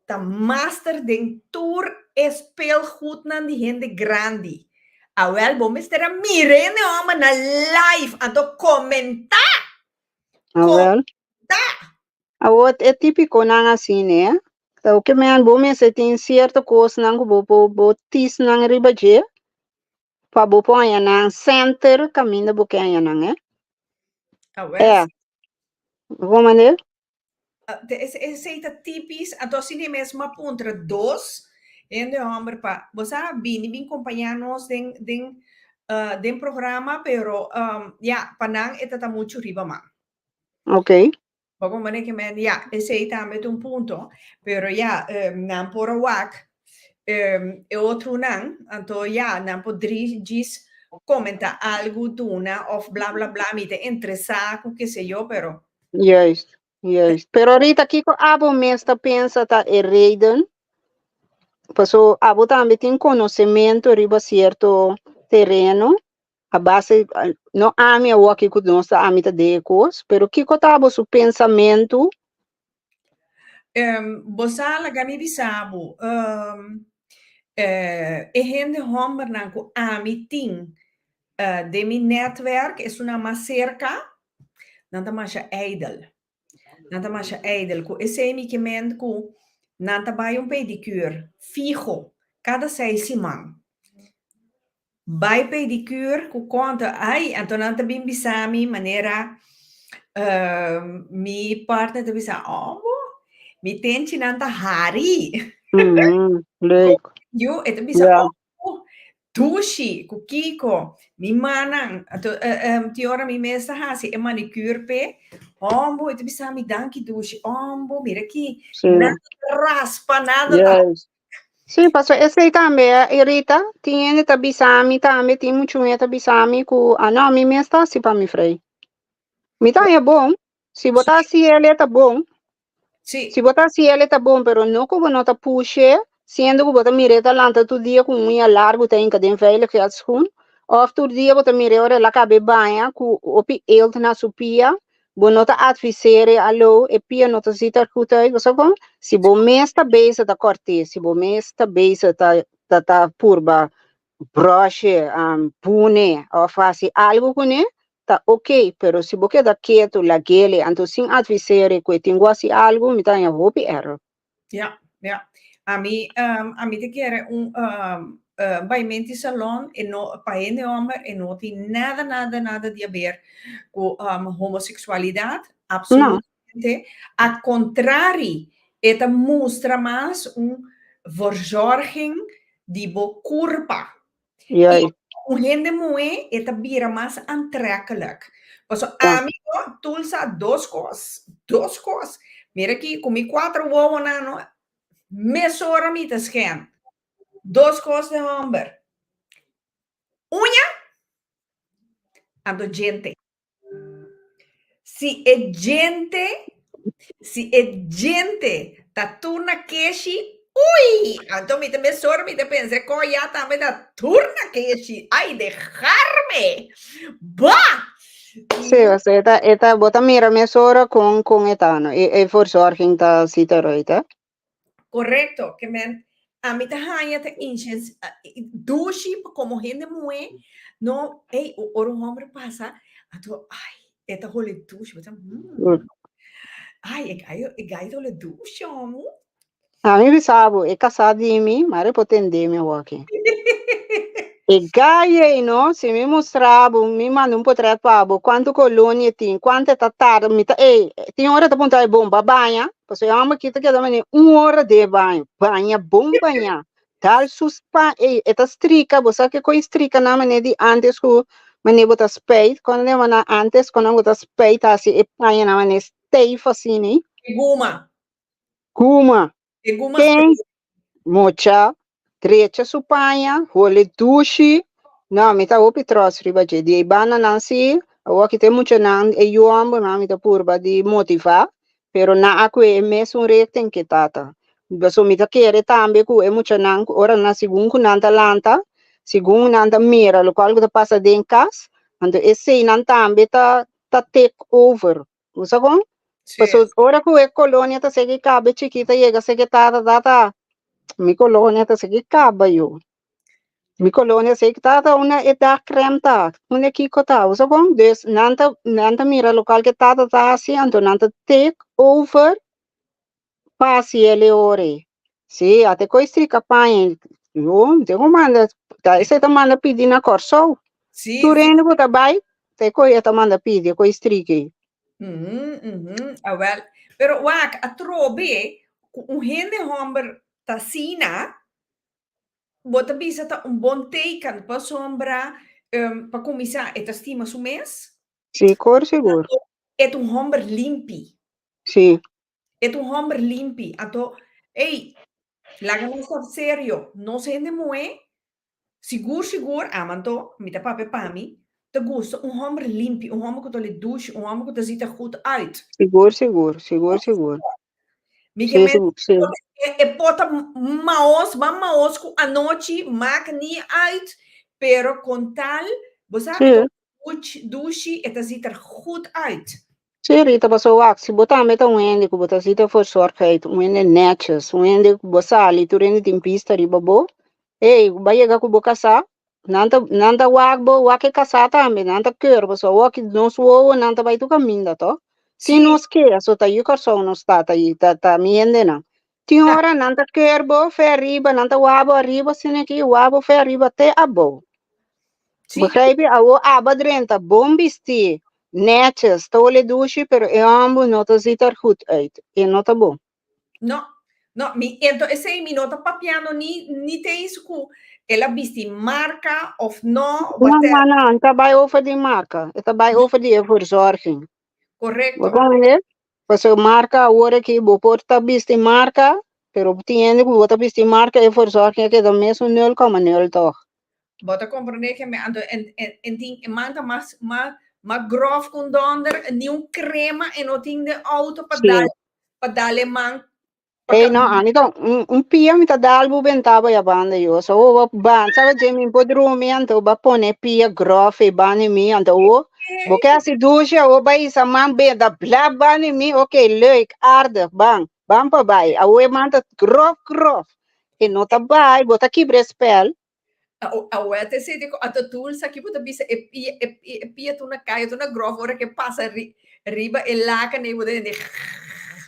G: tá master den tour speelgoed na die gente grande. Awel, vamos ter a mirene oma na live, ato comentar.
H: Awel. Awot é típico nang assim, né? Então, que me bom se tem certa coisa nang bo tis nang ribaje. Pa bo po nang center caminho bo que nang, né?
G: Awel.
H: Vou maneira?
G: Essa tipis, ato assim mesmo pontra dos, en de homem pa, você bem acompanhar-nos den programa, pero panang eta muito riba man.
H: Ok.
G: Vamos maneira que men, esse aí também um ponto, pero não por wak, e outro não, então não podríamos comentar algo duna of bla bla bla, me te interessar, que sei eu, pero.
H: Yes. Pero ahorita Kiko abo mesta pensa tá reden. Paso abo também tem conhecimento riba certo terreno. A base não ame o que nós amita de coisas, pero Kiko tá abo su pensamento.
G: Bosa la gami bisabo. Gente homem nanco amiting de mi netwerk é uma macerca, nanta masha idol. Ku esse mi que men ku nanta vai pedicure fijo cada 6 semanas. Vai pedicure ku conta ai então nanta bim bisami maneira mi partner te bisa mi tenti nanta hari.
H: Leuk.
G: Yo itu bisa tushi ku Kiko mi manang ti ora mi mesa hasi e manicure pe itu bisa mi danki tushi mira aqui nada raspa nada
H: Sim, passo esse também, Rita, tinha tabisami também, tem muito tabisami com a não, me está assim para me frei. Me tá é bom, se botar assim ele tá bom,
G: Sì,
H: se botar assim ele tá bom, pero não como não tá puxe, sendo que botar mireta lanta todo dia com unha largo tem que den velho que as kun, of todo dia botar mireta lá cabe banha com opi ele na supia, bo nota advisere allo e pia nota zita kutai, você com, se bo mesta beisa da corte, se bo mesta beisa tá purba broche, pune, ou fazer algo com ele, tá ok, pero se você dá quieto, la gele, então sem advisere que tem assim algo, me tá em roupa erro.
G: ja, ja. A mí te quiere un baimenti salon e no paende hombre e no tiene nada de ver con homosexualidad,
H: Não,
G: absolutamente. Al contrario, esta muestra más un verzorging die bo curpa.
H: e
G: Y
H: aí,
G: un gente muy, esta vira más aantrekkelijk. Pues
H: tá,
G: a mí, Tulsa, dos cosas. Mira aqui, comi 4 huevos, no, mesora mi te scan. 2 cosas de hombre. Unha, ando gente. Si é gente, ta turna queixi, ui, então me te mesora, me te pensei, coia também da turna queixi, ai, dejarme, bah!
H: sim, você tá, bota mira mesora com etano, e verzorging tá cita roita.
G: Correcto, que men, a mí te hanya te inches, dushi como gente muy, no, hey, ora un hombre pasa, a tu, ay, esta hole dushi, ai, e gai hole dushi, amo.
H: A mim sabe, é casado de mim, mas é potente me aqui. E gaia, não, se me mostrava, me manda portrait para quanto colônia tem, quanto tá tarde, me tá, tem hora de pontar bomba, banha, porque eu amo que tá também 1 hora de banho, banha, bom banha, tal suspa, esta estrica, você que com estrica na maneira de antes que maneira botar spade, quando eu na antes, quando eu botar spade, assim, e banha na maneira stay assim, né?
G: Guma,
H: Kuma,
G: guma,
H: quem? Mocha, trecha supanha, role dushi, não, me tá opi troço riba de ibana nansi, o que tem muito nan e eu amo na me tá purba de motivar, pero na aku é mesmo recten que tata. Baso me tá querer tambe ku é muito nan, ora na segundo nanta lanta, segundo nanta mira, lo qual que passa den cas, ando esse nan tambe tá take over. Usa com?
G: sì,
H: Baso ora ku é colônia tá segue cabe chiquita chega segue tata. Mi colônia tá se acaba eu. Mi colônia se que tá uma edad cremta, uma kiko tá, usa bom, des nanta mira local que tá assim, então nanta take over passe ele ore. Se até coi estrica pai, eu tenho manda, tá, esse tá manda pedir na corso.
G: sì,
H: Tu
G: sì.
H: rende bota bai, te coi tá manda pedir coi estrique.
G: Well, pero wak, a trobe, un gente hombre tasina, bota bisa ta un bon teken pa sombra, pa comisar et estima su mes,
H: Sim, cor seguro.
G: et un hombre limpi.
H: Sim,
G: Et un hombre limpi. Ato, hey, la ganasta serio, no se ne moe, sigur, amanto, mita pape pami, te gusta un hombre limpi, un hombre que le douche, un hombre que ziet er goed uit.
H: seguro.
G: Mike
H: Sim,
G: men,
H: sim.
G: pota maos ku anoche, maakt niet uit, pero con tal, we zagen douche, het ziet er goed uit.
H: Sim, Rita, passou o se botar a meta um ende, que botar sita for sorte, um ende netches, um ende que botar ali, tu ende tem pista riba bo, vai chegar com boca sa, nanta wak casar também, nanta quer, passou wak não suou, nanta vai tu caminho, tá? Se nos quer, só tá aí carção não está, tá aí, tá me ende não. Tem hora nanta quer bo, fé arriba, nanta wabo arriba, sine aqui, wabo fé arriba até a bo. Begrijp a o abadrenta, bom vestir, netjes, tole douche, pero é ambo não tá ziet er goed uit. E não tá bom.
G: No, então esse mi nota papiano ni te isso ku ela visti marca of no,
H: Não, tá bij over die marca. Tá bij over die verzorging.
G: correcto.
H: Wat kan je? Pas marca, hoor ik hier, beport tá viste marca, pero tiene que botar pisti marca e for que do mesmo 0,0 toch.
G: Bota compreender que me ando en ting manda mas grof com donder nenhum crema e não tem de auto
H: Sim.
G: para dar man
H: Ei, não, então, pia me tá dando bentava a banda eu, so o ban, sabe de mim podrumi, então ba pone pia grof e bani mi, então o, porque assim ducha o vai sa man be da bla bani mi, ok, leuk, aardig, bang pa bai, a o manda grof, e não tá bai, bota aqui brespel,
G: a wete se dico a tool sa que puta bisa e pia tu na caia tu na grof ora que passa riba e laca ne bude de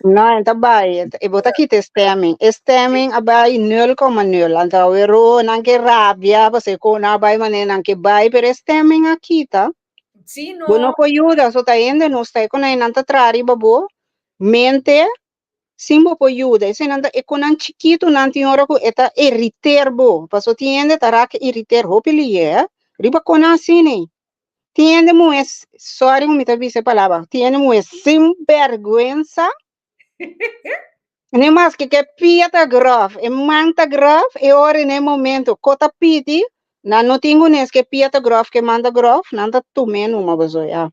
H: não, tá bai, e bota aqui stemming a bai 0,0, então o ero, não que rabia, você com a bai mané, não que bai, pero stemming aqui, tá?
G: sim no
H: Bueno, ko yuda, so taende no stai ko na inanta trari babo, mente, simbo po yuda, ese nanta ekonan chiquito nanti ora ko eta irriter bo, paso tiende tarak irriter hopilie, riba kona sini. Tiende mo es, sorry mo mita bise palabra, tiende mo es sin vergüenza, nem mais que piata graf, e manta graf, e ora ne momento, kota piti, na no tingo nes que piata graf, que manda graf, nanta tumen uma bazoia.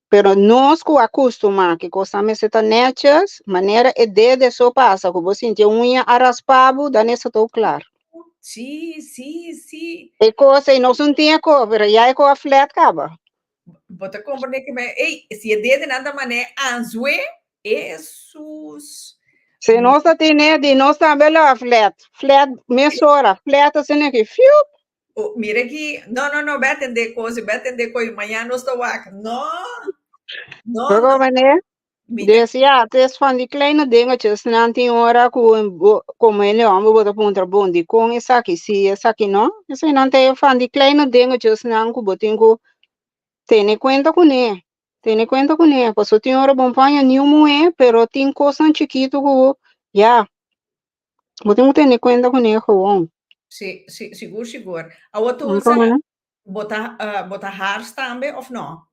H: Pero nós que acostumamos que gostamos de netas, maneira é de só passa, que você tem unha a raspado, dá nessa tão claro.
G: sim
H: E coisa, e nós não tinha cover, e aí com a flat acaba.
G: bota compreender que me ei se é de nada mané anzue Jesus
H: Se nós tem de nós também lá flat mesora, flat assim que fiu.
G: oh, mira aqui não vai atender coisa amanhã não estou aqui
H: Porque
G: não
H: mané, decía, tes van die kleine dingetjes, na 10 hora como ele homem bota ponta bom de com essa aqui, se essa aqui não, esse não tem van die kleine dingetjes, não que botinho Tiene cuenta con él. Tiene cuenta con él. Pues yo tengo una compañía ni un mujer, pero tiene cosas chiquitas que ya. Yo tengo que tener cuenta con él, Juan.
G: sim seguro a outra
H: ¿Cómo no?
G: bota haar também of não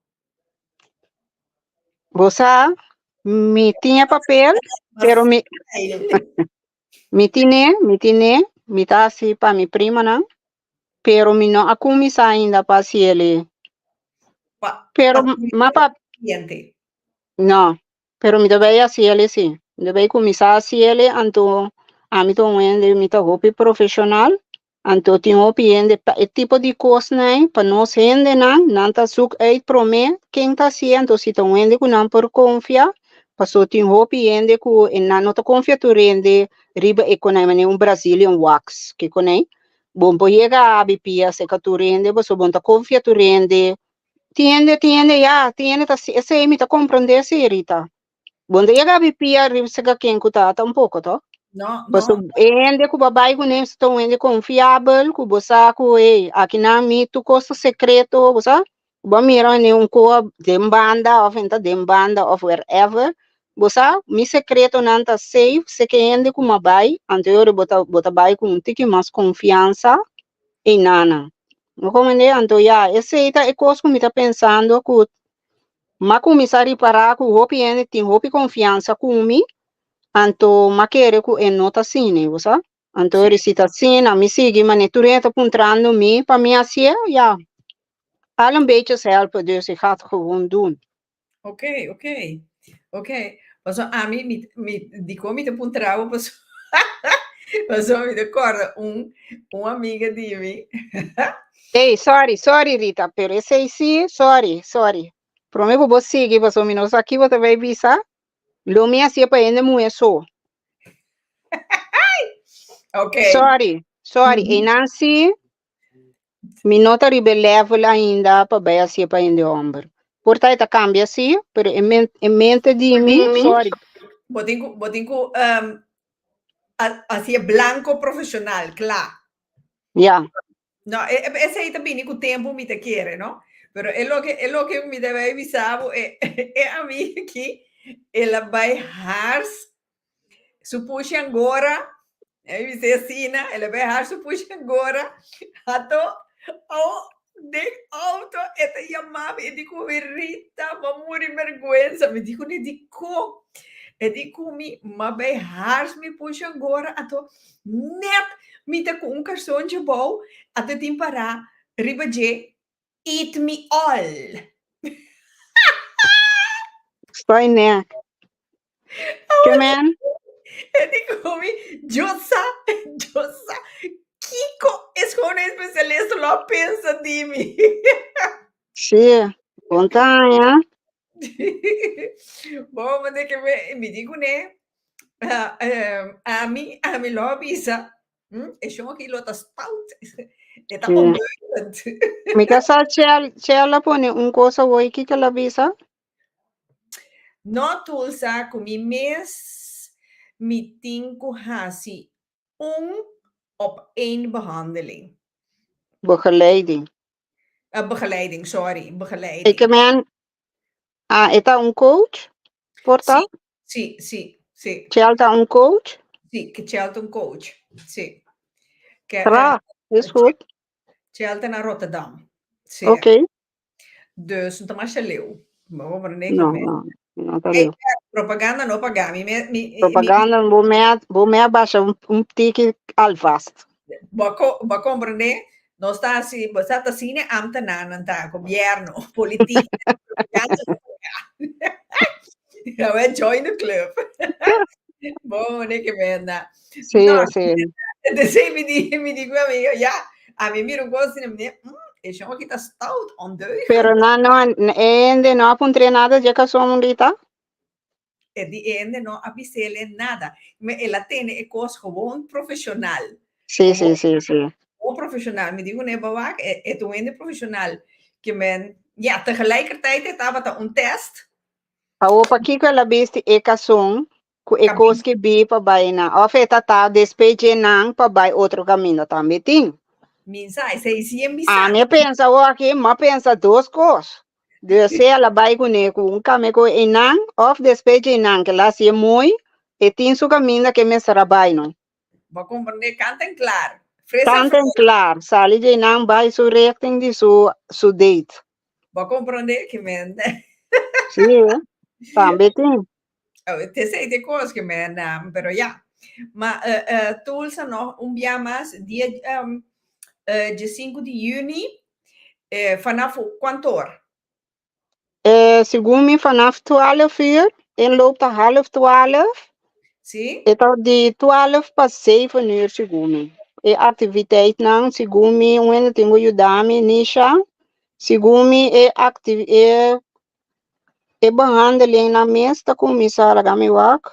H: Vos sabes, me tiene papel, pero me está así para mi prima, ¿no? Pero me no ha comenzado ainda para si ele. Pero,
G: cliente
H: no, pero me debe así ele sí. Debe comenzar así ele, anto, a mí también, me está hobby profesional. Anto tinha opinião e tipo de coisa, né? Para nós rende, né? Não tá suk aí prome, quem tá sendo, se tão rende com não por confiar, passou tinha opinião de que não tá confia tu rende, riba economia um Brazilian wax, que conhece? Bom, por chegar a bipia, se que tu rende, passou bom tá confia tu rende, tiende, tá, esse aí me tá compreender, se Rita. Bom, de chegar a bipia, riba se que quem tá, tá pouco, tá?
G: não
H: Basta ende ku babai ku nem estão ende confiável ku bosa ku aqui na mito coisa secreto bosa ba mira ne um ko dembanda of enta dembanda of wherever bosa mi secreto nanta safe se que ende ku mabai anterior bota bai com tiki mais confiança e nana no como ne anto ya esse ita é coisa que me tá pensando ku ma começar parar ku hopi ende tem hopi confiança com mi Anto makere ku en nota sine, você? Anto recita sine, mi sigi, mas ne tureta puntrando mi, pa mi asie, ja. Al een beetje helpen, dus ik ga het gewoon doen.
G: Ok. Mas a mim me dico me te puntrava, mas me recorda uma amiga de mim.
H: Hey, sorry, Rita, pero esse sim, sorry. Prometo você seguir, mas o menos aqui você vai visar. Lo mi asie pa ende mu eso.
G: Ok.
H: Sorry. E Nancy, mi nota ribe level ainda pa vai asie pa ende ombro. Portanto, cambia assim, pero em mente de mim, sorry.
G: Botinco assim blanco profissional, claro.
H: Yeah.
G: No, ese ahí también con tiempo me te quiere, ¿no? Pero es lo que me debe avisar, es a mí aquí, ela vai hars, su puxa agora, me dice assim, né? Ela vai hars, su puxa agora, ato, de auto, esta llamada, e digo, Rita, vamos morir vergüenza, me dijo, E di kumi, maar bij haar me puxa agora, ato net mita com cartões bom, ato tim para riba je, eat me all.
H: Stai né. Que man?
G: E di kumi, Jossa, Kiko is gewoon een specialist, lo pensa di mi.
H: Sim. Contanha.
G: Bom, mas é que me digo, né? A mi lo bisa. E siamo che lo ta stout. E ta
H: Sim.
G: ondeugend.
H: Mika sa chela pone coisa oi que ela visa.
G: No tulsa kumi mes mi tinku hasi op één behandeling.
H: Begeleiding.
G: Begeleiding, sorry,
H: E
G: begeleiding.
H: que man? Eta coach? Porta?
G: Sì, sì, sì,
H: Chelta coach?
G: sì, che c'è un coach. Sì. Che
H: Tra, is goed.
G: c'è naar Rotterdam. Sì.
H: Oké.
G: Dus non ma leeuw. Maar we hebben
H: No, tá
G: E
H: legal.
G: propaganda no pagami.
H: Propaganda, vou me abaixar tique alvast.
G: Ba comprende? Non sta si, stata sine ambtenaren ta gobierno, politiek. Ja, we join the club. Bom, né que venda.
H: Sim, sim.
G: Então, me digo amigo, ja, a mim me gosto de me, e chama que tá stout, ondeugend.
H: Pero ainda não apontei nada de que somos Rita.
G: E di ende no avisele nada. Me ela tem é coisa gewoon profissional.
H: Sim, sim, sim, sim.
G: Gewoon profissional. Me digo ne bewak, het ende profissional. Que men, ja, tegelijkertijd het wat een test.
H: A opa que ela viste é cação, é coisa que bi para baixo na. Oferta tá despeje não para baixo outro caminho também tem.
G: Minsa, se sim
H: A minha pensa o aqui, mas pensa duas coisas. De se ela vai com caminho com enang, of despeje enang que lá se muito, e tem seu caminho que me será baixo não.
G: Va comprender, canten claro.
H: Tanto claro, sali de enang vai su reacting de su date.
G: Va comprender que men.
H: Sim, também tem.
G: Te sei de coisas que men, pero ja. Maar Tulsa nog een jaar más, de 5 de juni, vanaf kantoor.
H: Segundo me vanaf 12 uur, en loopt de 11:30.
G: Sim?
H: Então, de 12 para 7 uur, segundo me. E activiteit não, segundo me, eu tenho que ajudar me, Nisha. Segundo me, e behandeling na mesa, começar a gami wak.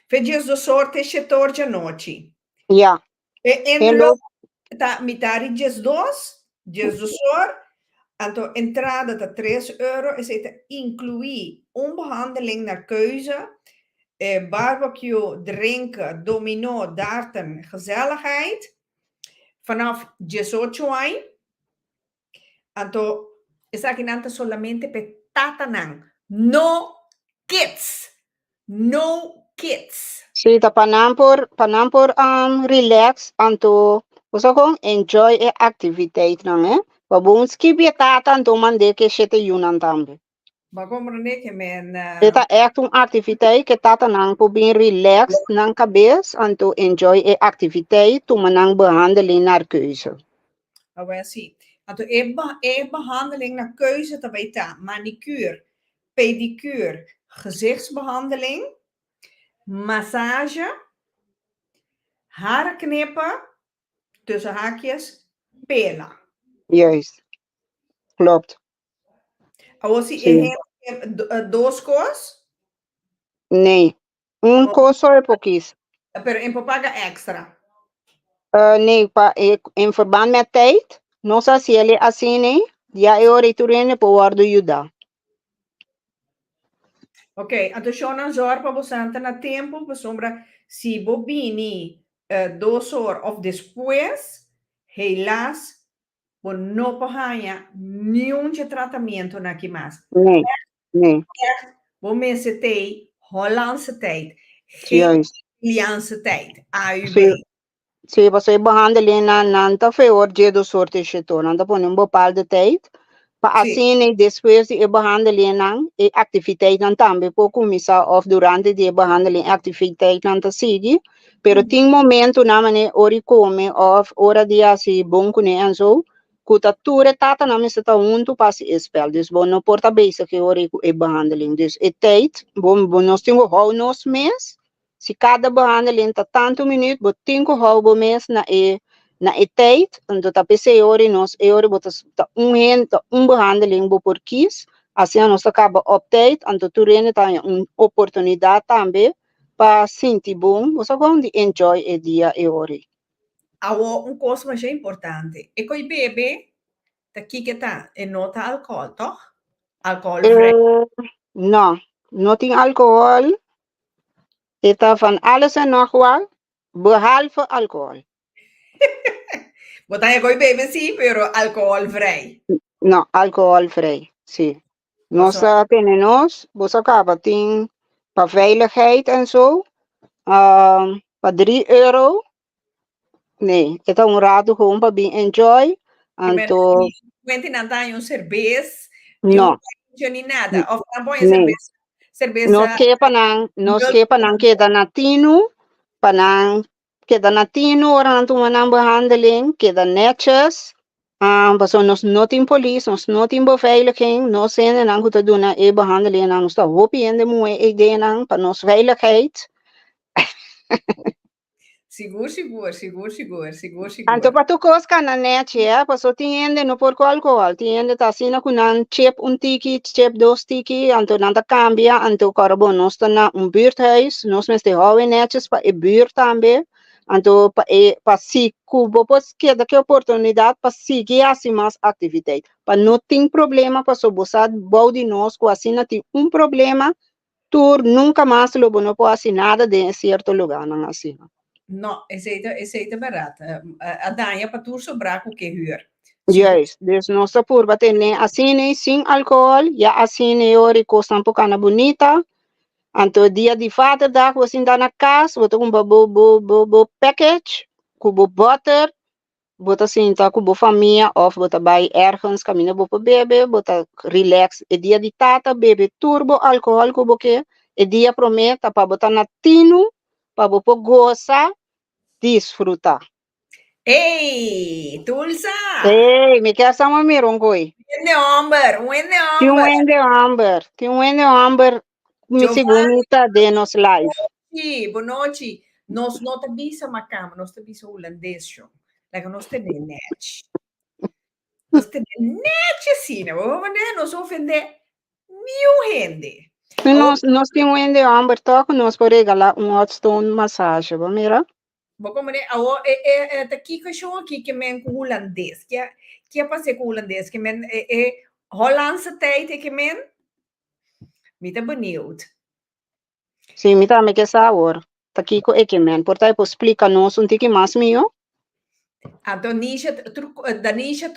G: Fe dias do sorte, 14 à noite.
H: Ja.
G: Envelope, tá, mitari dias do sorte. Então, entrada de €3 is het inclui behandeling naar keuze, barbecue, drinken, domino, darten, gezelligheid. Vanaf 18 años. Então, esa ginanta solamente petatanang. No kids. No kids.
H: Sim, tá panampor relax, anto, você com enjoy a activiteit, não é? Babun skip je tata en toen man deke shete yunan tambe.
G: Maar compreende que men.
H: Dit is echt een activiteit que tata nang probeer relax nang kabes en to enjoy a activiteit toen man nang behandeling naar keuze.
G: Oh, wel zie. Anto behandeling naar keuze te weten, manicure, pedicure, gezichtsbehandeling, massage, haren knippen, tussen haakjes, pela.
H: Juist. Klopt.
G: Als je dos cos?
H: Nee. Un coso é pouquíssimo.
G: Pero em paga extra?
H: Nee, in verband met tijd, não sei se ele assim, né? Já eu retorno para o ajudar.
G: Ok, então Shona zorg para você na tempo, para sombra, se bobini 2 horas of depois, helaas, não paga nenhum tratamento aqui mais.
H: Nee, nee.
G: Bom mensen tijd, Hollandse tijd,
H: geen
G: Italiaanse tijd, AUB.
H: Se você behandelen na nanta feor dia do sorte chetou, nanta põe bepaalde tijd, Pa
G: Sì.
H: assim, depois de behandeling ng activiteit ng tambe po kumisa of durante de behandeling activiteit ng tasigi. Pero ting momento naman ori come of ora dia si bom kune anzo kuta ture tata namin sa taunto pa si espel. Dus bon no porta base que ori e behandeling. Dus e tijd bom nos tingo hou nos mes. Si cada behandeling ta tanto minuut, bo tingo hou bo mes na tijd, en dat op ore nos ore botas ta behandeling bo por kies, assim nos acaba op tijd, en dat turene ta oportunidade também para sentir bom, você gewoon die enjoy e dia e ore.
G: Awo coisa mais importante. E coi bebe, daqui que tá, e nota álcool, toch? Álcool vrij.
H: No, no tem alcohol, eta van alles en nog wat, behalve alcohol.
G: Botai coi bebe sì, però alcohol vrij.
H: No, alcohol vrij, sim. Nós temos, você acaba, tem para veiligheid en zo, para €3. Nee, het is een raad gewoon para bem enjoy. Anto,
G: Quindi non dai un cerveza,
H: no,
G: ni nada. Of dan põe
H: nee.
G: cerveza.
H: Nos que panang queda natino, panang queda natino, orang tu manang behandeling, queda netjes. Baso nos notin police, nos notin beveiliging, nos zijn en goed te doen e behandeling, nos ta hopi in de moe e denang, pa nos veiligheid.
G: Seguro.
H: Anto pa tu kos ka na net ya, paso tiende no por alcohol, tiende ta sina kunan chip un tiki, chip dos tiki, anto nanta cambia, anto karbo nos ta na un buurthuis, nos mes te houden netjes pa e buurt tambe, anto pa si kubo pos queda que oportunidade pa seguir assim mais actividade. Pa não tem problema, pa so bosad baudi nos ko assim tem um problema, tu nunca mais lo bono po assim nada de certo lugar não assim.
G: No, is eten berat. Adanya patur sobraco que huur.
H: Juist, dus nossa purba tem assim sem álcool, já assim ori costa um pouco bonita. Anto dia de Vaderdag você ainda na casa, você com bo package, com butter, bota sinta com família, of bota bij ergens, camina bopa bebe, bota relax. E dia de tata bebe turbo álcool com boque, e dia prometa para botar na tino, para bopa goza, desfrutar.
G: Ei, Tulsa!
H: Ei, me quer sama miron koi.
G: Tem um
H: Ende amber, me segunda de nos live.
G: Boa noite. Nós não te bisa macam, nós te bisa holandês show. Like nós te net. Nós te net assim, né? Nós ofender mil gente.
H: Nós temos Ende amber toque, nós por regalar hot stone massage, vamos mira?
G: Bom, como né? Aqui que show aqui que men com holandês, que é para ser com holandês, que men Hollandse tijd que men. Me tá benieuwd.
H: Sim, me também quer saber. Tá aqui com equimen, portanto, explica-nos um pouquinho mais meu.
G: Danisha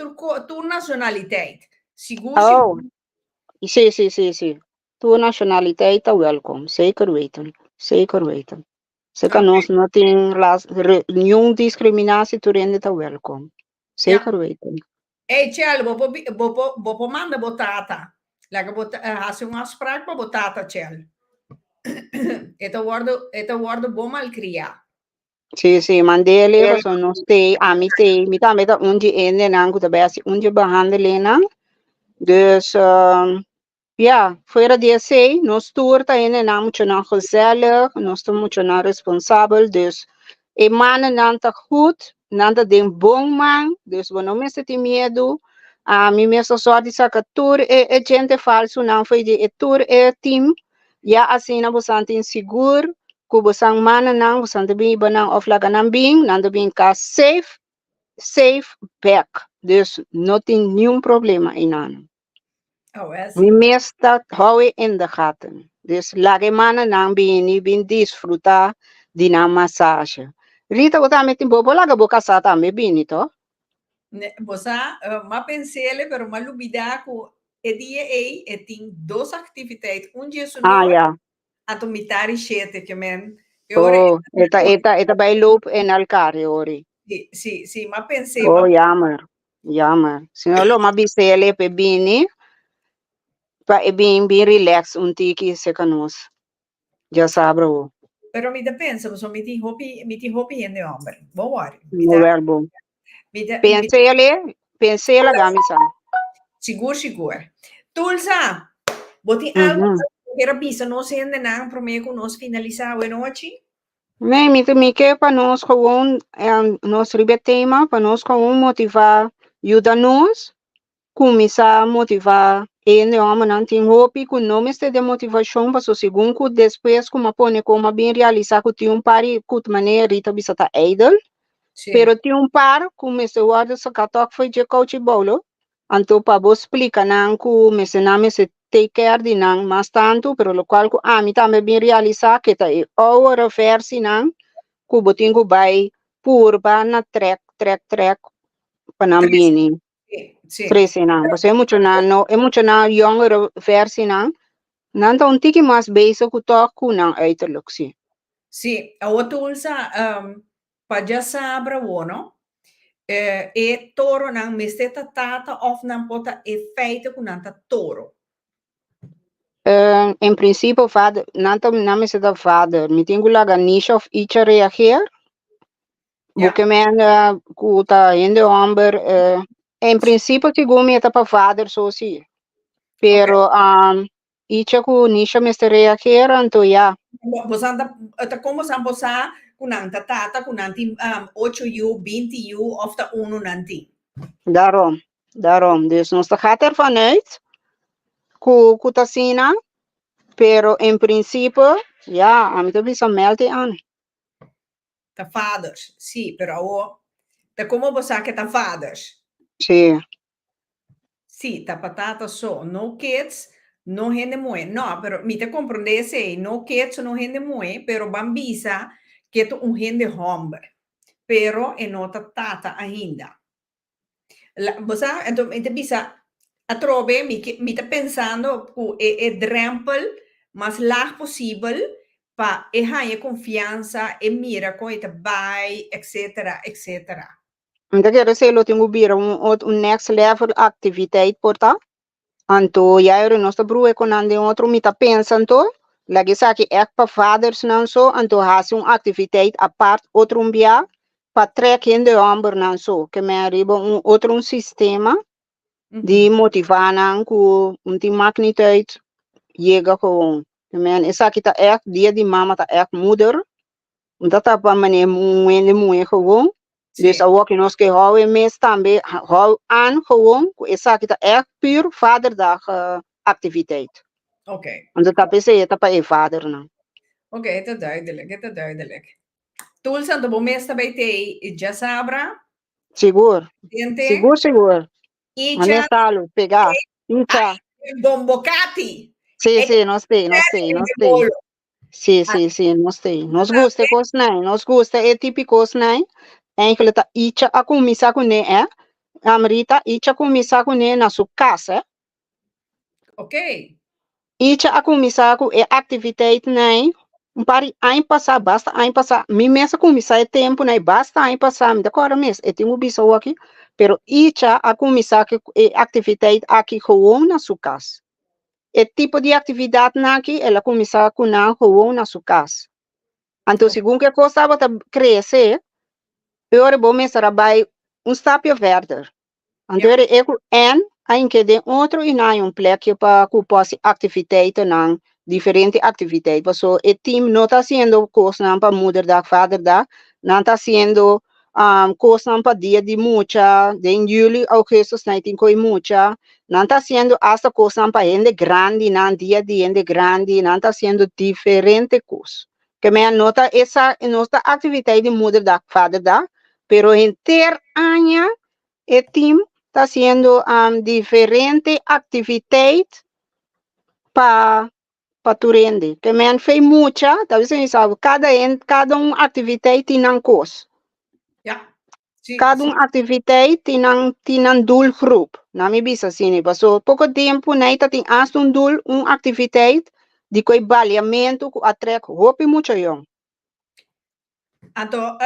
G: tu nationaliteit. Seguro.
H: Oh, sim. Tua nationaliteit tá welkom, zeker weten. Zeker nós não tem nenhuma discriminatie turende tá welkom. Zeker weten.
G: Ei, Tjel, bopo manda botata. Lekker als je een afspraak met botata, Tjel. Het wordt bom al cria.
H: Sim, mandele, so não sei, me também tá onde ende não, que também assim onde behandeling. Dus, ja, fora de sei, nós tour tá ende não muito na gezellig, nós tá muito na responsável, dus, e mannen não tá goed, não tá den bom man, dus, não me sente medo, me mesmo só de sacar tour e gente falso não foi de tour e team, ja, assim não você tem seguro, que você mannen não, você também banang of laga não bem, não bem cá safe back, dus, não tem nenhum problema em nada. Mi mesta hou in de gaten. Dus lage mannen nang bin disfrutar di na massage. Rita uta met bobo laga boca sata me bini to.
G: Bosa, ma pensele pero ma lubida ko dia e tem duas atividades. Dia sono.
H: Ja.
G: Atomitari shete que men.
H: Oh, eta bij loop en alcare ori.
G: Sì, ma pensé.
H: Oh, jammer. Jammer. Senão lo mabisele pe bini. Pa e bem relax um tiki se canos. Já sabe o.
G: Pero mi pensa, so mi ti hopi en de hombre. Bo worry.
H: No verbo. Pense ele gamisa.
G: Sigur. Tulsa, boti algo que era bisa no se ende nang promedio nos finalizar o noite?
H: Nee, mi que para nós gewoon nos ribe tema, para nós gewoon motivar, ajuda nós, começar a motivar ele homem não tem hope com nome de motivação para o segundo depois como pone como bem realizar que tem pari com maneira rita bisa tá idle pero tem par como esse word sa katok foi de coach bolo anto para vos explicar não como esse nome se take care de não mas tanto pero lo qual ko mi também bem realizar que tá our versi não que botingo vai purba na track para não bini.
G: Sì.
H: 13 não, você é muito na younger versie não, não tá tiki mais basic que toque com não uiterlijk sim.
G: Sì, a Tulsa pa já sabra wono e toro nang misteta tata of nang pota e feite com nanta toro.
H: Em princípio vader, não me se da vader, me tenho lá niche of each reageer. Porque men ku ta indo amber em princípio que gumi eta pa vader so sim. Pero icha ku nisha misteria kera anto ya.
G: Bosanda como san bosa kunanta tata kunanti 8U 20U of ta 1 nanti.
H: Daarom. Dus ons gaat ervan uit ku tasina pero in principe ja, am to bisa melde aan.
G: Ta vaders, sì, però ta como bosa che ta vaders.
H: Sì.
G: Sì, ta patata so, no kids, no gente muy, no, pero mi te comprende se no kids, no gente muy, pero bambisa que tu un gente hombre, pero e no ta tata ainda. Bosa, entonces te bisa a trove mi te pensando ku e drempel mas laag possible pa e haye confianza e mira ko ita bai, etc.
H: Então quero dizer, eu tenho que um next level activiteit porta. Anto ja er nossa broer con ande outro me tá pensando, lagi sa que é para vaders não só, anto hace activiteit apart outro dia para trek in de amber não só, que me arriba outro sistema de motivar não com tem magnitude chega com, que me essa que tá dia de mama tá moeder, dat tá para mane moe gewoon. Dus ook in ons gehouden mes também hou aan gewoon essa que tá puur vaderdag activiteit.
G: Oké.
H: Want dat is het para e vader não.
G: Oké, het is duidelijk. Tulsa de bomesta bij te já sabra?
H: Seguro.
G: E
H: já salo pegar. Incha.
G: Bombocati.
H: Sim, nós tem. Sim, nós tem. Nos gusta cosnai, nos gusta é típico cosnai. Eigenlijk ta icha a começar com né, Amrita, icha começar com né na sua casa.
G: Ok.
H: Icha a começar com a atividade né, pari aí passar basta aí passar, me mesa começar tempo né, basta aí passar, me decora mes, e tenho biso aqui, pero icha a começar com a atividade aqui gewoon na sua casa. E tipo de atividade aqui, ela começar com na gewoon na sua casa. Então, segundo que coisa bota crescer, eu vou começar by stapje verder. Então, ainda de outro e não plekje para que possa activiteiten não diferente activiteiten. So, o team não está sendo coisa para moederdag, vaderdag, não está sendo coisa para dia de mucha, de em julho, augustus, não tem coi mucha, não está sendo hasta coisa para gente grande, não dia de gente grande, não está sendo diferente coisa. Que me anota essa nossa atividade de moederdag, vaderdag, pero inter año el team está haciendo diferente actividad para tu rende. Que me han feito mucha, talvez você sabe, cada actividade tem uma coisa. Cada actividade tem um doelgroep. Na minha vista, assim, passou pouco tempo, né, tem hasta uma atividade de que avaliamento que atreve roupa muito young.
G: Então,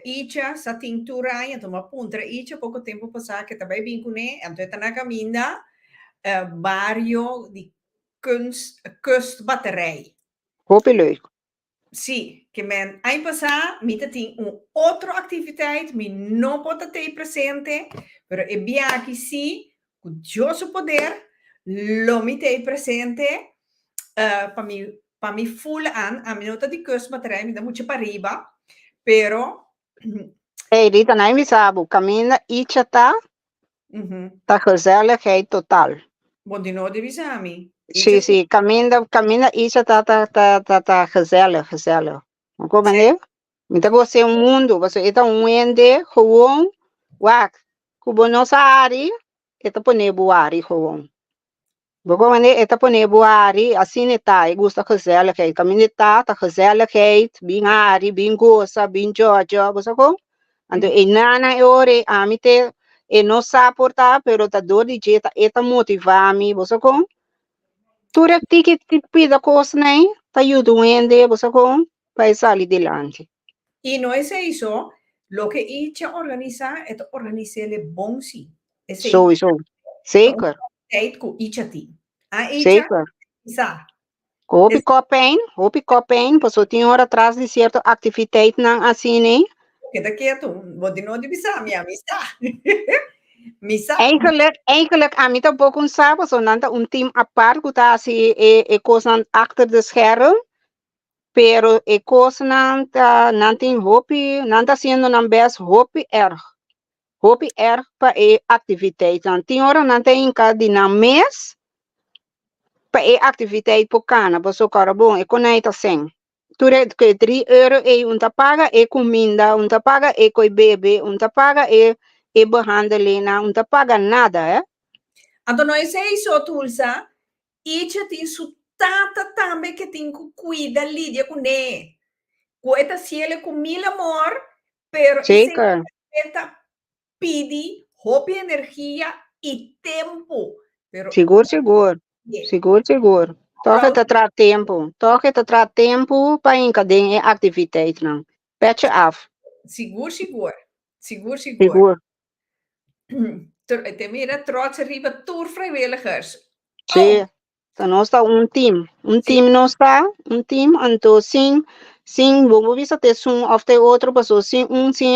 G: Icha sa tintura e toma puntra Icha pouco tempo passar que também vim com né então tá na caminda barrio de kustbatterij.
H: Hopi leuk.
G: Sim, que men ano passado me tem outra atividade, me não pode ter presente, mas é bem aqui sim, com o poder, lo me ter presente para me full an, a minuta de kustbatterij, me dá muito para riba, pero
H: Hey, Rita, nem me sabe, caminha Icha tá gezelligheid totaal.
G: bom de novo de visami.
H: Sí, caminha Icha tá gezellig. Como é? Então você é mundo, você é ende gewoon, wak, kubo no sa ari, ito po nebuari gewoon. Como é? Ito po nebuari, assim tá, e gusta gezelligheid, caminha tá gezelligheid, bing ari, bing goza, bing jojo, você como? Ando inana e ore, amite, e não saporta, pero tá dor de jeito, eta motivar-me, você como? Tudo que pida coisa, né? Tá ajudando, você como? Para sair adiante.
G: Y no es eso, lo que Icha organiza es organizarle bonsi.
H: Sowieso. Zeker.
G: Tijd ku Icha ti.
H: Zeker.
G: Isa.
H: Hoop ik kopijn, pas zo 10 hora atrás de certa activiteit na assim, né?
G: Que daqui a tu, vou de novo de bisa, minha misa. Misa.
H: Eigenlijk, a mim tá pouco sabe, so nanta team apart, que tá assim, e coisa achter de scherm, pero e coisa nanti hopi, nanta sendo nan best hopi erg pa e activiteit. Dan 10 hora nanta inka di na mes, pa e activiteit po kana, pa so karabong, e konaita seng. Ture que 3 euro e unta paga e comida, unta paga e coi bebe, unta paga e behandelina, unta paga nada, eh?
G: Então, não é isso, Tulsa. Icha tem su tata também que tem que cuidar, lidia com ele. Coita se ele com mil amor, pero
H: Zeker.
G: esta pede hopi energia e tempo. Pero
H: Seguro. Toch het tra tempo pa inka ding e activiteit nan. Petje af.
G: Seguro. Te mira trots arriba tour vrijwilligers.
H: Sí. So no está team. Team no está, team, anto sin vamos visa te sun of te outro, paso sin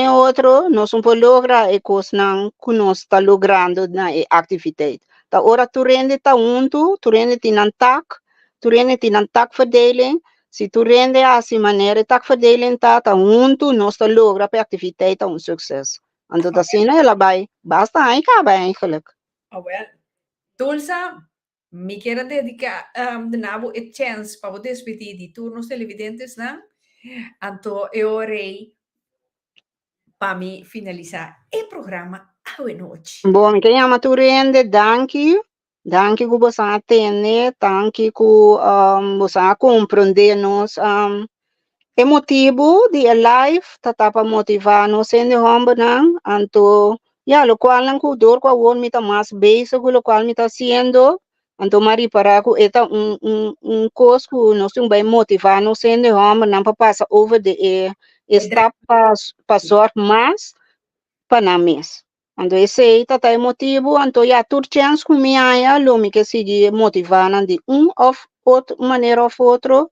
H: outro, no sun po logra e cos nan kuno está logrando na e activiteit. Ta ora tu rende ta tu rende tinan takverdeling. Si tu rende assim maneira takverdeling ta tu no está logra per activiteit ta succes. Anto ta sina ela vai, basta aí acaba eigenlijk.
G: Oh well. Tulsa, me quero dedicar de novo a chance para poder despedir de turnos televidentes, né? Então, eu orei para me finalizar o programa à noite.
H: Bom, quem ama tu rende, danke que você atende, danke que você compreende-nos. É motivo de live, tá para motivar nos em homem, não? Então, lo qual não dor com o me tá mais beijo, o qual me tá haciendo. Então, Mari para que é coisa que nós vai motivar nos em homem, não para passar over de está passar mais para na mês. Então, esse é o motivo, então, tu chance com minha lo me que seguir motivando de outra maneira ou outra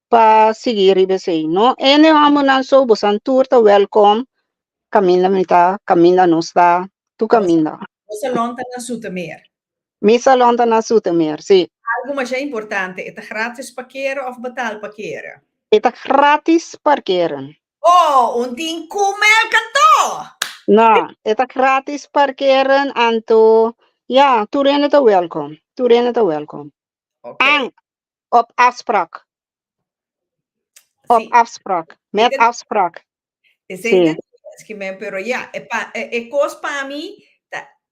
H: para seguir ibesei, no? Ene amo nan so bosan turta welcome. Caminda nos está, tu caminda.
G: Você lonta na Zoetermeer.
H: Misa lonta na Zoetermeer, sim.
G: Algo mais importante, é gratis parkeren of betaal parkeren?
H: É gratis parkeren.
G: Oh, tem comer canto!
H: No, é gratis parkeren, anto, tu rende te welcome.
G: Okay.
H: En op afspraak. Op afspraak. Met afspraak.
G: Sim. Pero é coisa para mim,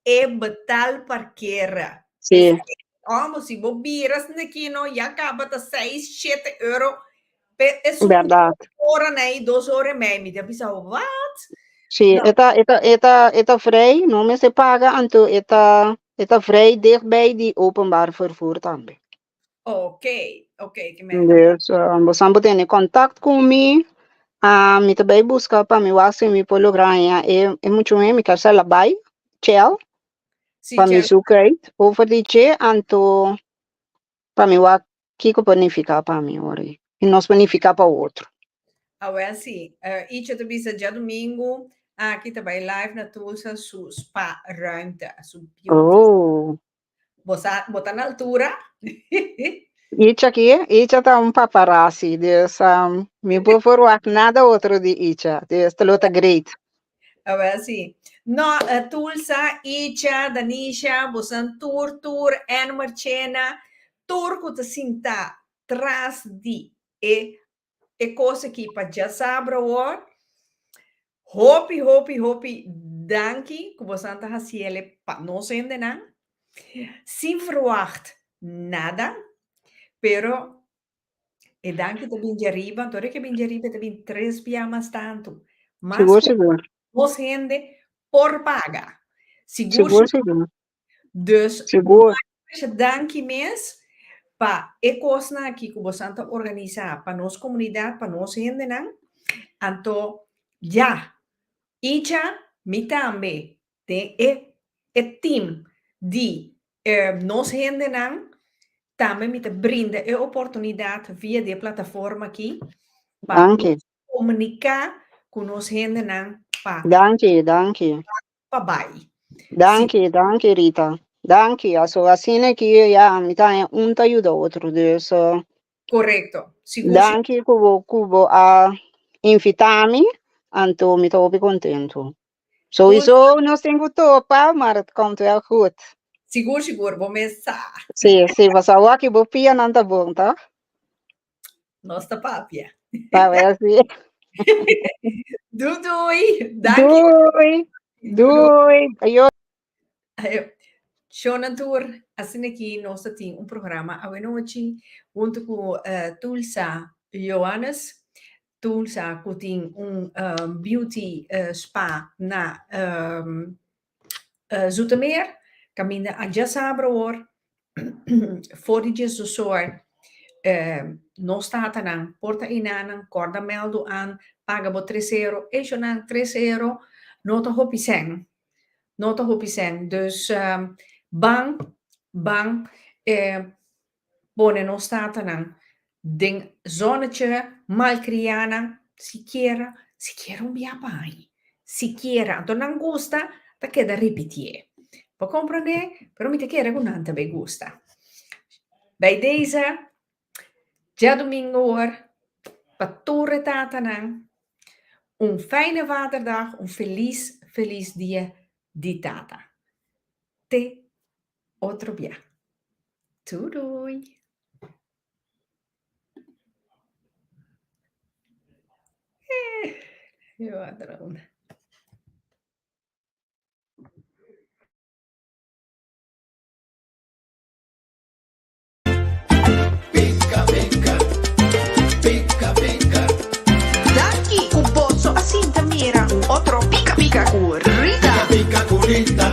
G: é betaal parkeren.
H: Sim.
G: Se bobiras aqui, já acaba de 6, 7 euro.
H: Verdade.
G: Hora, né? 2 horas e meia. Me dá pensar, what?
H: Sim, é vrij, não me se paga, então é vrij dichtbij die openbaar vervoer também.
G: Ok.
H: Dus, você pode ter contato comigo, mi também busca para mim assim me polo granha é muito bem me casa la bai gel
G: Sì,
H: para mim
G: certo.
H: sucre over di che anto para mim wa kiko bonifica para mim ori e nós bonifica para outro.
G: Sì. Ietsje te bisa già domingo. Aqui também live na Tulsa su spa ruimte. Su
H: Oh,
G: Bota na altura.
H: Icha aqui, Icha tá paparazzi, dessa me por nada outro de Icha, dessa luta great.
G: Sì. No, Tulsa, Ietsje, Danisha, bosan tour, en Marcena, tour que te sinta tras di. E coisa que para já sabe hoor. Hopi, dankie, que você está fazendo para nós ainda não. Sem verwacht nada, pero e dankie também de arriba, toda que bem de arriba também 3 piamas tanto. Mas
H: Seguro.
G: nós ainda por paga. Seguro. Dus,
H: Seguro.
G: dankie mes para e coisa aqui que você está organizar para nossa comunidade, para nós ainda não. Então, já. Icha, mi tambe, e team die nos henden também me brinda a oportunidade via de plataforma aqui para comunicar com nos henden para bai.
H: Danke, Rita. Danke, assim que já me tá tá ajuda outro dus.
G: Correto.
H: Danke cubo a invitar-me. Anto me estou bem contento. Sowieso nós temos topa, mas het komt wel goed.
G: Seguro, vou começar.
H: Sim, você vai que vou pia não tá bom, tá?
G: Nossa papia.
H: Tá bem assim. Doei. Ayo.
G: Shonatur, assim aqui nós temos programa a noite junto com Tulsa Johannes. Tulsa tem beauty spa na Zoetermeer. Caminha a já sabe hoor. Voor die Jesus soort. Nós staat aan porta inanan, corda meldo aan, paga bo €3, e je na €3, nota hopi sen. Dus bang, bone nós staat aan. Ding zonnetje, malcriana, siquiera biapai. Siquiera, to non gusta, ta queda ripetie. Può comprare, però mi te chiede con nanta be gusta. Bij deze, ja domingo hoor, pature tatanan, un fijne waterdag, un feliz dia di tata. Te otro dia. Doei. Ladrón.
I: Danki, un pozzo a Sintamira, otro pica curita.
F: Pica curita.